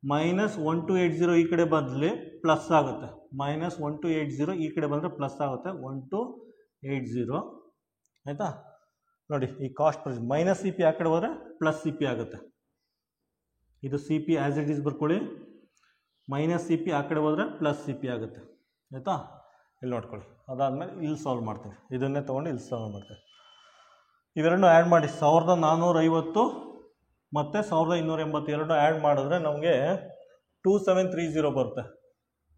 ಮೈನಸ್ 1280 ಈ ಕಡೆ ಬದಲಿ ಪ್ಲಸ್ ಆಗುತ್ತೆ, ಮೈನಸ್ 1280 ಈ ಕಡೆ ಬಂದರೆ ಪ್ಲಸ್ ಆಗುತ್ತೆ 1280 ಆಯಿತಾ. ನೋಡಿ ಈ cost price minus C P ಆ ಕಡೆ ಹೋದರೆ ಪ್ಲಸ್ ಸಿ ಪಿ ಆಗುತ್ತೆ. ಇದು C P as it is ಬರ್ಕೊಳ್ಳಿ, ಮೈನಸ್ ಸಿ ಪಿ ಆ ಕಡೆ ಹೋದರೆ ಪ್ಲಸ್ ಸಿ ಪಿ ಆಗುತ್ತೆ ಆಯಿತಾ. ಇಲ್ಲಿ ನೋಡ್ಕೊಳ್ಳಿ. ಅದಾದಮೇಲೆ ಇಲ್ಲಿ ಸಾಲ್ವ್ ಮಾಡ್ತೀವಿ, ಇದನ್ನೇ ತೊಗೊಂಡು ಇಲ್ಲಿ ಸಾಲ್ವ್ ಮಾಡ್ತೀವಿ. ಇವೆರಡನ್ನೂ ಆ್ಯಡ್ ಮಾಡಿ 1450 ಮತ್ತು 1280 ಎರಡು ಆ್ಯಡ್ ಮಾಡಿದ್ರೆ ನಮಗೆ 2730 ಬರುತ್ತೆ.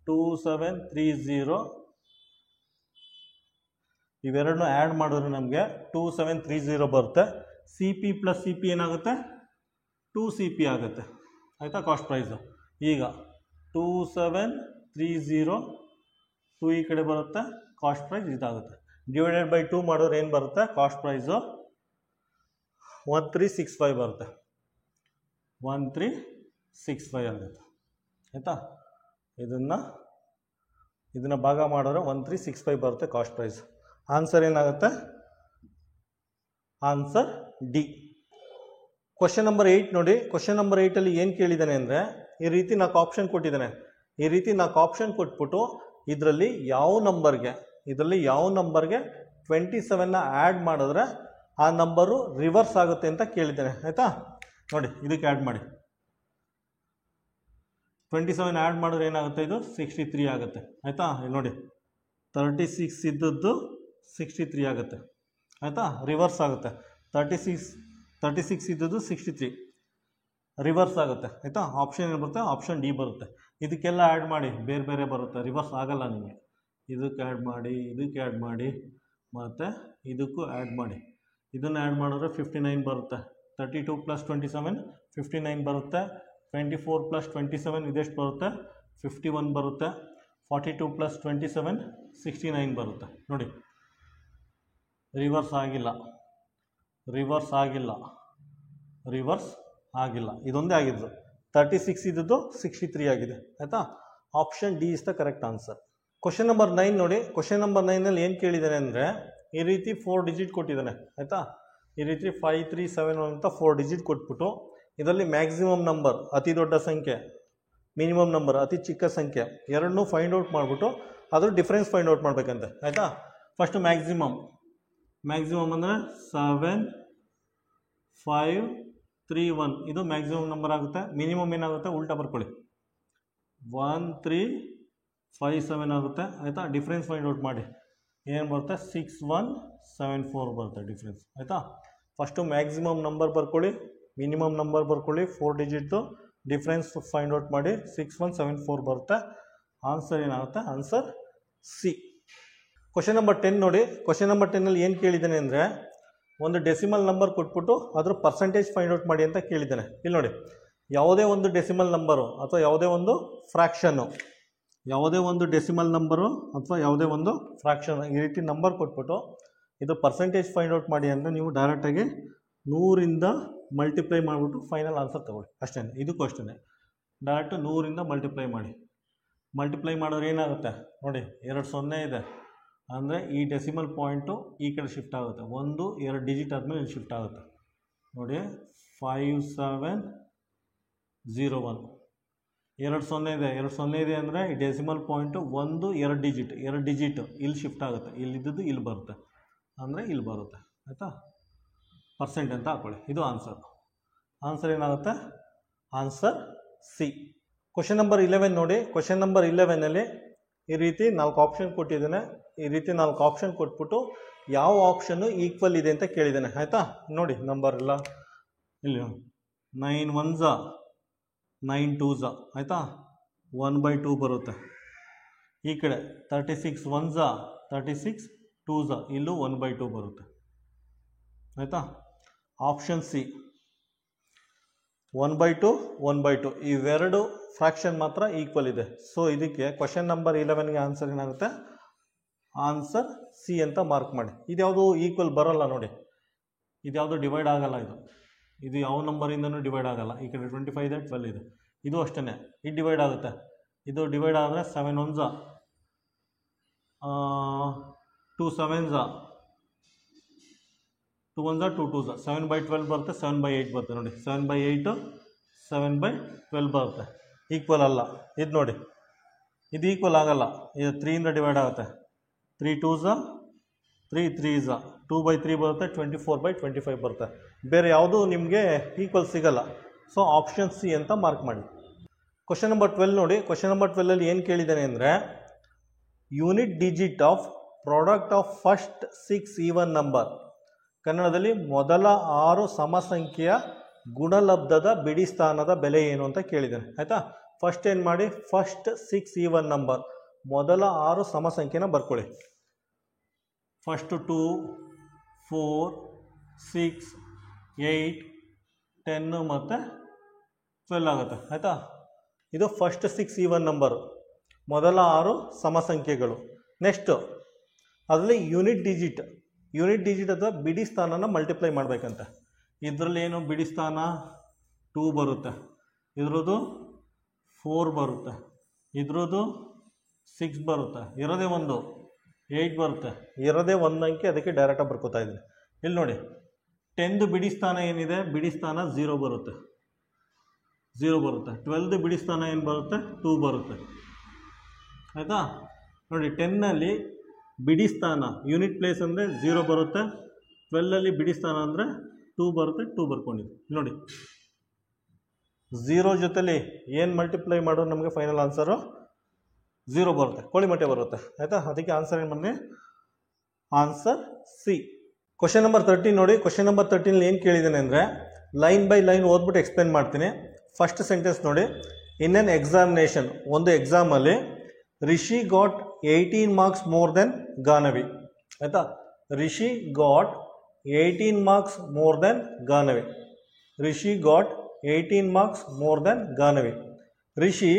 2730 ಇವೆರಡನ್ನೂ ಆ್ಯಡ್ ಮಾಡಿದ್ರೆ ನಮಗೆ 2730 ಬರುತ್ತೆ. C P plus C P ಏನಾಗುತ್ತೆ? 2CP ಆಗುತ್ತೆ ಆಯಿತಾ ಕಾಸ್ಟ್ ಪ್ರೈಸು. ಈಗ 2730 2 ಈ ಕಡೆ ಬರುತ್ತೆ, ಕಾಸ್ಟ್ ಪ್ರೈಸ್ ಇದಾಗುತ್ತೆ. ಡಿವೈಡೆಡ್ ಬೈ 2 ಮಾಡಿದ್ರೆ ಏನು ಬರುತ್ತೆ? ಕಾಸ್ಟ್ ಪ್ರೈಸು 1365 ಬರುತ್ತೆ, 1365 ಆಗುತ್ತೆ ಆಯಿತಾ. ಇದನ್ನು ಭಾಗ ಮಾಡಿದ್ರೆ 1365 ಬರುತ್ತೆ ಕಾಸ್ಟ್ ಪ್ರೈಸ್. ಆನ್ಸರ್ ಏನಾಗುತ್ತೆ? Answer D. ಕ್ವಶನ್ ನಂಬರ್ 8 ನೋಡಿ. ಕ್ವಶನ್ ನಂಬರ್ 8ಅಲ್ಲಿ ಏನು ಕೇಳಿದ್ದಾನೆ ಅಂದರೆ, ಈ ರೀತಿ 4 ಆಪ್ಷನ್ ಕೊಟ್ಟಿದ್ದಾನೆ. ಈ ರೀತಿ 4 ಆಪ್ಷನ್ ಕೊಟ್ಬಿಟ್ಟು ಇದರಲ್ಲಿ ಯಾವ ನಂಬರ್ಗೆ 27ನ ಆ್ಯಡ್ ಮಾಡಿದ್ರೆ ಆ ನಂಬರು ರಿವರ್ಸ್ ಆಗುತ್ತೆ ಅಂತ ಕೇಳಿದ್ದೇನೆ ಆಯಿತಾ. ನೋಡಿ ಇದಕ್ಕೆ ಆ್ಯಡ್ ಮಾಡಿ, 27 ಆ್ಯಡ್ ಮಾಡಿದ್ರೆ ಏನಾಗುತ್ತೆ, ಇದು 63 ಆಗುತ್ತೆ ಆಯಿತಾ. ಇಲ್ಲಿ ನೋಡಿ 36 ಇದ್ದದ್ದು 63 ಆಗುತ್ತೆ ಆಯಿತಾ, ರಿವರ್ಸ್ ಆಗುತ್ತೆ. 36 ಇದ್ದದ್ದು 63 ರಿವರ್ಸ್ ಆಗುತ್ತೆ ಆಯಿತಾ. ಆಪ್ಷನ್ ಏನು ಬರುತ್ತೆ, ಆಪ್ಷನ್ ಡಿ ಬರುತ್ತೆ. ಇದಕ್ಕೆಲ್ಲ ಆ್ಯಡ್ ಮಾಡಿ, ಬೇರೆ ಬೇರೆ ಬರುತ್ತೆ, ರಿವರ್ಸ್ ಆಗಲ್ಲ ನಿಮಗೆ. ಇದಕ್ಕೆ ಆ್ಯಡ್ ಮಾಡಿ, ಇದಕ್ಕೆ ಆ್ಯಡ್ ಮಾಡಿ, ಮತ್ತು ಇದಕ್ಕೂ ಆ್ಯಡ್ ಮಾಡಿ. ಇದನ್ನು ಆ್ಯಡ್ ಮಾಡಿದ್ರೆ 59 ಬರುತ್ತೆ. 32 + 27 59 ಬರುತ್ತೆ. 24 + 27 ಇದೆಷ್ಟು ಬರುತ್ತೆ, 51 ಬರುತ್ತೆ. 42 + 27 69 ಬರುತ್ತೆ. ನೋಡಿ ರಿವರ್ಸ್ ಆಗಿಲ್ಲ, ರಿವರ್ಸ್ ಆಗಿಲ್ಲ, ರಿವರ್ಸ್ ಆಗಿಲ್ಲ, ಇದೊಂದೇ ಆಗಿದ್ದು. 36 ಇದ್ದದ್ದು 63 ಆಗಿದೆ ಆಯಿತಾ. Option D is the correct answer. Question number 9 ನೋಡಿ. ಕ್ವಶನ್ ನಂಬರ್ 9ನಲ್ಲಿ ಏನು ಕೇಳಿದ್ದಾನೆ ಅಂದರೆ, ಈ ರೀತಿ 4 ಡಿಜಿಟ್ ಕೊಟ್ಟಿದ್ದಾನೆ ಆಯಿತಾ. ಈ ರೀತಿ 5371 ಅಂತ 4 ಡಿಜಿಟ್ ಕೊಟ್ಬಿಟ್ಟು ಇದರಲ್ಲಿ ಮ್ಯಾಕ್ಸಿಮಮ್ ನಂಬರ್ ಅತಿ ದೊಡ್ಡ ಸಂಖ್ಯೆ, ಮಿನಿಮಮ್ ನಂಬರ್ ಅತಿ ಚಿಕ್ಕ ಸಂಖ್ಯೆ ಎರಡನ್ನೂ ಫೈಂಡ್ ಔಟ್ ಮಾಡಿಬಿಟ್ಟು ಅದ್ರ ಡಿಫ್ರೆನ್ಸ್ ಫೈಂಡ್ ಔಟ್ ಮಾಡಬೇಕಂತೆ ಆಯಿತಾ. ಫಸ್ಟು ಮ್ಯಾಕ್ಸಿಮಮ್ ಅಂದರೆ 7531 ಇದು ಮ್ಯಾಕ್ಸಿಮಮ್ ನಂಬರ್ ಆಗುತ್ತೆ. ಮಿನಿಮಮ್ ಏನಾಗುತ್ತೆ, ಉಲ್ಟಾ ಬರ್ಕೊಳ್ಳಿ, 1357 ಆಗುತ್ತೆ ಆಯಿತಾ. ಡಿಫ್ರೆನ್ಸ್ ಫೈಂಡ್ ಔಟ್ ಮಾಡಿ, ಏನು ಬರುತ್ತೆ, 6174 ಬರುತ್ತೆ ಡಿಫ್ರೆನ್ಸ್ ಆಯಿತಾ. ಫಸ್ಟು ಮ್ಯಾಕ್ಸಿಮಮ್ ನಂಬರ್ ಬರ್ಕೊಳ್ಳಿ, ಮಿನಿಮಮ್ ನಂಬರ್ ಬರ್ಕೊಳ್ಳಿ, 4 ಡಿಜಿಟ್ದು ಡಿಫ್ರೆನ್ಸ್ ಫೈಂಡ್ ಔಟ್ ಮಾಡಿ, 6174 ಬರುತ್ತೆ. ಆನ್ಸರ್ ಏನಾಗುತ್ತೆ, ಆನ್ಸರ್ ಸಿ. ಕ್ವಶನ್ ನಂಬರ್ 10 ನೋಡಿ. ಕ್ವಶನ್ ನಂಬರ್ 10ನಲ್ಲಿ ಏನು ಕೇಳಿದ್ದಾನೆ ಅಂದರೆ, ಒಂದು ಡೆಸಿಮಲ್ ನಂಬರ್ ಕೊಟ್ಬಿಟ್ಟು ಅದ್ರ ಪರ್ಸೆಂಟೇಜ್ ಫೈಂಡ್ ಔಟ್ ಮಾಡಿ ಅಂತ ಕೇಳಿದ್ದಾನೆ. ಇಲ್ಲಿ ನೋಡಿ, ಯಾವುದೇ ಒಂದು ಡೆಸಿಮಲ್ ನಂಬರು ಅಥವಾ ಯಾವುದೇ ಒಂದು ಫ್ರ್ಯಾಕ್ಷನ್ನು, ಯಾವುದೇ ಒಂದು ಡೆಸಿಮಲ್ ನಂಬರು ಅಥವಾ ಯಾವುದೇ ಒಂದು ಫ್ರ್ಯಾಕ್ಷನ್ ಈ ರೀತಿ ನಂಬರ್ ಕೊಟ್ಬಿಟ್ಟು ಇದು ಪರ್ಸೆಂಟೇಜ್ ಫೈಂಡ್ ಔಟ್ ಮಾಡಿ ಅಂದರೆ ನೀವು ಡೈರೆಕ್ಟಾಗಿ 100ರಿಂದ ಮಲ್ಟಿಪ್ಲೈ ಮಾಡಿಬಿಟ್ಟು ಫೈನಲ್ ಆನ್ಸರ್ ತೊಗೊಳ್ಳಿ ಅಷ್ಟೇ. ಇದಕ್ಕೂ ಅಷ್ಟೇ, ಡೈರೆಕ್ಟು 100ರಿಂದ ಮಲ್ಟಿಪ್ಲೈ ಮಾಡಿ. ಮಲ್ಟಿಪ್ಲೈ ಮಾಡಿದ್ರೆ ಏನಾಗುತ್ತೆ ನೋಡಿ, 2 0 ಇದೆ ಅಂದರೆ ಈ ಡೆಸಿಮಲ್ ಪಾಯಿಂಟು ಈ ಕಡೆ ಶಿಫ್ಟ್ ಆಗುತ್ತೆ. 1 2 ಡಿಜಿಟ್ ಆದಮೇಲೆ ಇಲ್ಲಿ ಶಿಫ್ಟ್ ಆಗುತ್ತೆ ನೋಡಿ. 5701 2 0 ಇದೆ, 2 0 ಇದೆ ಅಂದರೆ ಈ ಡೆಸಿಮಲ್ ಪಾಯಿಂಟು 1 2 ಡಿಜಿಟ್ ಇಲ್ಲಿ ಶಿಫ್ಟ್ ಆಗುತ್ತೆ. ಇಲ್ಲಿದ್ದು ಇಲ್ಲಿ ಬರುತ್ತೆ ಅಂದರೆ ಇಲ್ಲಿ ಬರುತ್ತೆ ಆಯಿತಾ. ಪರ್ಸೆಂಟ್ ಅಂತ ಹಾಕೊಳ್ಳಿ, ಇದು ಆನ್ಸರ್. ಆನ್ಸರ್ ಏನಾಗುತ್ತೆ, ಆನ್ಸರ್ ಸಿ. ಕ್ವಶನ್ ನಂಬರ್ 11 ನೋಡಿ. ಕ್ವಶನ್ ನಂಬರ್ 11ನಲ್ಲಿ ಈ ರೀತಿ 4 ಆಪ್ಷನ್ ಕೊಟ್ಟಿದ್ದಾನೆ. ಈ ರೀತಿ 4 ಆಪ್ಷನ್ ಕೊಟ್ಬಿಟ್ಟು ಯಾವ ಆಪ್ಷನ್ನು ಈಕ್ವಲ್ ಇದೆ ಅಂತ ಕೇಳಿದ್ದಾನೆ ಆಯಿತಾ. ನೋಡಿ ನಂಬರ್ ಎಲ್ಲ ಇಲ್ಲಿ 9 1s 9 2s ಆಯಿತಾ, 1/2 ಬರುತ್ತೆ. ಈ ಕಡೆ 36 1s 36 2s ಇಲ್ಲೂ 1/2 ಬರುತ್ತೆ ಆಯಿತಾ. ಆಪ್ಷನ್ ಸಿ 1/2 1/2 ಇವೆರಡು ಫ್ರ್ಯಾಕ್ಷನ್ ಮಾತ್ರ ಈಕ್ವಲ್ ಇದೆ. ಸೊ ಇದಕ್ಕೆ ಕ್ವಶನ್ ನಂಬರ್ 11ಗೆ ಆನ್ಸರ್ ಏನಾಗುತ್ತೆ, ಆನ್ಸರ್ ಸಿ ಅಂತ ಮಾರ್ಕ್ ಮಾಡಿ. ಇದ್ಯಾವುದು ಈಕ್ವಲ್ ಬರೋಲ್ಲ ನೋಡಿ, ಇದ್ಯಾವುದು ಡಿವೈಡ್ ಆಗಲ್ಲ. ಇದು ಯಾವ ನಂಬರಿಂದನೂ ಡಿವೈಡ್ ಆಗಲ್ಲ. ಈ ಕಡೆ 25 ಇದೆ, 12 ಇದೆ. ಇದು ಅಷ್ಟೇ, ಇದು ಡಿವೈಡ್ ಆಗುತ್ತೆ. ಇದು ಡಿವೈಡ್ ಆದರೆ 7 1s 2 7s 2 1s 2 2s 7/12 ಬರುತ್ತೆ, 7/8 ಬರುತ್ತೆ ನೋಡಿ. 7/8 7/12 ಬರುತ್ತೆ. ಈಕ್ವಲ್ ಅಲ್ಲ ಇದು ನೋಡಿ, ಇದು ಈಕ್ವಲ್ ಆಗಲ್ಲ. ಇದು 3ಇಂದ ಡಿವೈಡ್ ಆಗುತ್ತೆ. 3 2s 3 3s 2/3 ಬರುತ್ತೆ, 24/25 ಬರುತ್ತೆ. ಬೇರೆ ಯಾವುದೂ ನಿಮಗೆ ಈಕ್ವಲ್ ಸಿಗಲ್ಲ. ಸೊ ಆಪ್ಷನ್ ಸಿ ಅಂತ ಮಾರ್ಕ್ ಮಾಡಿ. ಕ್ವಶನ್ ನಂಬರ್ 12 ನೋಡಿ. ಕ್ವಶನ್ ನಂಬರ್ 12ಅಲ್ಲಿ ಏನು ಕೇಳಿದ್ದಾನೆ ಅಂದರೆ, unit digit of product of first 6 even number, ಕನ್ನಡದಲ್ಲಿ ಮೊದಲ 6 ಸಮಸಂಖ್ಯೆಯ ಗುಣಲಬ್ಧದ ಬಿಡಿ ಸ್ಥಾನದ ಬೆಲೆ ಏನು ಅಂತ ಕೇಳಿದ್ದಾನೆ ಆಯಿತಾ. ಫಸ್ಟ್ ಏನು ಮಾಡಿ, ಫಸ್ಟ್ 6 ಈವನ್ ನಂಬರ್ ಮೊದಲ 6 ಸಮಸಂಖ್ಯೆನ ಬರ್ಕೊಳ್ಳಿ. ಫಸ್ಟು 2 4 6 8 10 ಮತ್ತು 12 ಆಗುತ್ತೆ ಆಯಿತಾ. ಇದು ಫಸ್ಟ್ 6 ಈವನ್ ನಂಬರು, ಮೊದಲ 6 ಸಮಸಂಖ್ಯೆಗಳು. ನೆಕ್ಸ್ಟು ಅದರಲ್ಲಿ ಯೂನಿಟ್ ಡಿಜಿಟ್ ಅಥವಾ ಬಿಡಿ ಸ್ಥಾನನ ಮಲ್ಟಿಪ್ಲೈ ಮಾಡಬೇಕಂತೆ. ಇದರಲ್ಲಿ ಏನು ಬಿಡಿ ಸ್ಥಾನ 2 ಬರುತ್ತೆ, ಇದ್ರದ್ದು 4 ಬರುತ್ತೆ, ಇದ್ರದ್ದು 6 ಬರುತ್ತೆ, ಇರೋದೇ 1 8 ಬರುತ್ತೆ, ಇರೋದೇ 1 ಅಂಕೆ. ಅದಕ್ಕೆ ಡೈರೆಕ್ಟಾಗಿ ಬರ್ಕೋತಾ ಇದ್ದೀನಿ. ಇಲ್ಲಿ ನೋಡಿ 10ದು ಬಿಡಿ ಸ್ಥಾನ ಏನಿದೆ, ಬಿಡಿ ಸ್ಥಾನ 0 ಬರುತ್ತೆ. 12ದು ಬಿಡಿ ಸ್ಥಾನ ಏನು ಬರುತ್ತೆ, 2 ಬರುತ್ತೆ ಆಯಿತಾ. ನೋಡಿ 10ನಲ್ಲಿ ಬಿಡಿ ಸ್ಥಾನ ಯೂನಿಟ್ ಪ್ಲೇಸ್ ಅಂದರೆ 0 ಬರುತ್ತೆ, 12ಅಲ್ಲಿ ಬಿಡಿ ಸ್ಥಾನ ಅಂದರೆ 2 ಬರುತ್ತೆ, 2 ಬರ್ಕೊಂಡಿದ್ವಿ ನೋಡಿ. 0 ಜೊತೆಲಿ ಏನು ಮಲ್ಟಿಪ್ಲೈ ಮಾಡೋದು ನಮಗೆ ಫೈನಲ್ ಆನ್ಸರು 0 ಬರುತ್ತೆ, ಕೋಳಿ ಮೊಟ್ಟೆ ಬರುತ್ತೆ ಆಯಿತಾ. ಅದಕ್ಕೆ ಆನ್ಸರ್ ಏನು ಬನ್ನಿ, ಆನ್ಸರ್ ಸಿ. ಕ್ವಶನ್ ನಂಬರ್ 13 ನೋಡಿ. ಕ್ವಶನ್ ನಂಬರ್ 13 ಏನು ಕೇಳಿದ್ದೇನೆ ಅಂದರೆ ಲೈನ್ ಬೈ ಲೈನ್ ಓದ್ಬಿಟ್ಟು ಎಕ್ಸ್ಪ್ಲೇನ್ ಮಾಡ್ತೀನಿ. ಫಸ್ಟ್ ಸೆಂಟೆನ್ಸ್ ನೋಡಿ. ಇನ್ ಎನ್ ಎಕ್ಸಾಮಿನೇಷನ್, ಒಂದು ಎಕ್ಸಾಮಲ್ಲಿ Rishi got 18 marks more than Ganavi ಆಯಿತಾ. Rishi got 18 marks more than Ganavi. Rishi got 18 marks more than Ganavi. Rishi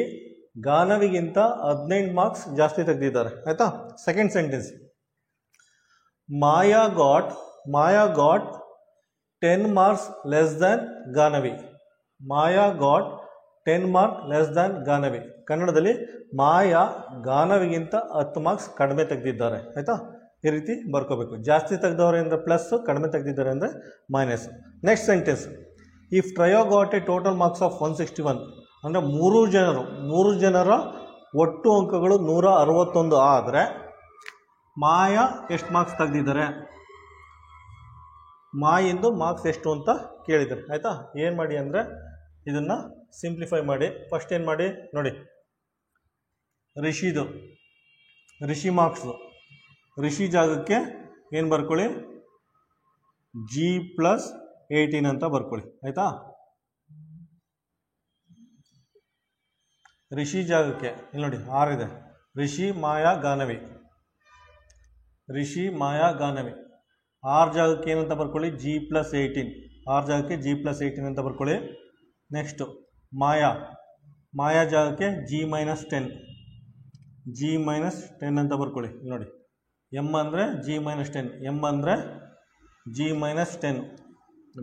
ಗಾನವಿಗಿಂತ 18 ಮಾರ್ಕ್ಸ್ ಜಾಸ್ತಿ ತೆಗೆದಿದ್ದಾರೆ ಆಯಿತಾ. Second sentence, Maya got 10 marks less than Ganavi. Maya got 10 marks less than Ganavi. ಕನ್ನಡದಲ್ಲಿ ಮಾಯಾ ಗಾನವಿಗಿಂತ 10 ಮಾರ್ಕ್ಸ್ ಕಡಿಮೆ ತೆಗೆದಿದ್ದಾರೆ ಆಯಿತಾ. ಈ ರೀತಿ ಬರ್ಕೋಬೇಕು. ಜಾಸ್ತಿ ತೆಗೆದವ್ರೆ ಅಂದರೆ ಪ್ಲಸ್, ಕಡಿಮೆ ತೆಗೆದಿದ್ದಾರೆ ಅಂದರೆ minus. Next sentence, if trio got A total marks of 161 ಅಂದರೆ ಮೂರು ಜನರ ಒಟ್ಟು ಅಂಕಗಳು 161 ಆದರೆ ಮಾಯಾ ಎಷ್ಟು ಮಾರ್ಕ್ಸ್ ತೆಗೆದಿದ್ದಾರೆ, ಮಾಯಿಂದು ಮಾರ್ಕ್ಸ್ ಎಷ್ಟು ಅಂತ ಕೇಳಿದ್ದಾರೆ ಆಯಿತಾ. ಏನು ಮಾಡಿ ಅಂದರೆ ಇದನ್ನು ಸಿಂಪ್ಲಿಫೈ ಮಾಡಿ. ಫಸ್ಟ್ ಏನು ಮಾಡಿ ನೋಡಿ, ರಿಷಿ ಮಾರ್ಕ್ಸು ರಿಷಿ ಜಾಗಕ್ಕೆ ಏನು ಬರ್ಕೊಳ್ಳಿ, G+18 ಅಂತ ಬರ್ಕೊಳ್ಳಿ ಆಯಿತಾ. ರಿಷಿ ಜಾಗಕ್ಕೆ ಇಲ್ಲಿ ನೋಡಿ 6 ಇದೆ. ರಿಷಿ ಮಾಯಾ ಗಾನವಿ 6 ಜಾಗಕ್ಕೆ ಏನಂತ ಬರ್ಕೊಳ್ಳಿ, G+18. 6 ಜಾಗಕ್ಕೆ G+18 ಅಂತ ಬರ್ಕೊಳ್ಳಿ. ನೆಕ್ಸ್ಟು ಮಾಯಾ ಜಾಗಕ್ಕೆ G-10 ಅಂತ ಬರ್ಕೊಳ್ಳಿ. ನೋಡಿ ಎಮ್ ಅಂದರೆ G-10, ಎಮ್ ಅಂದರೆ G-10.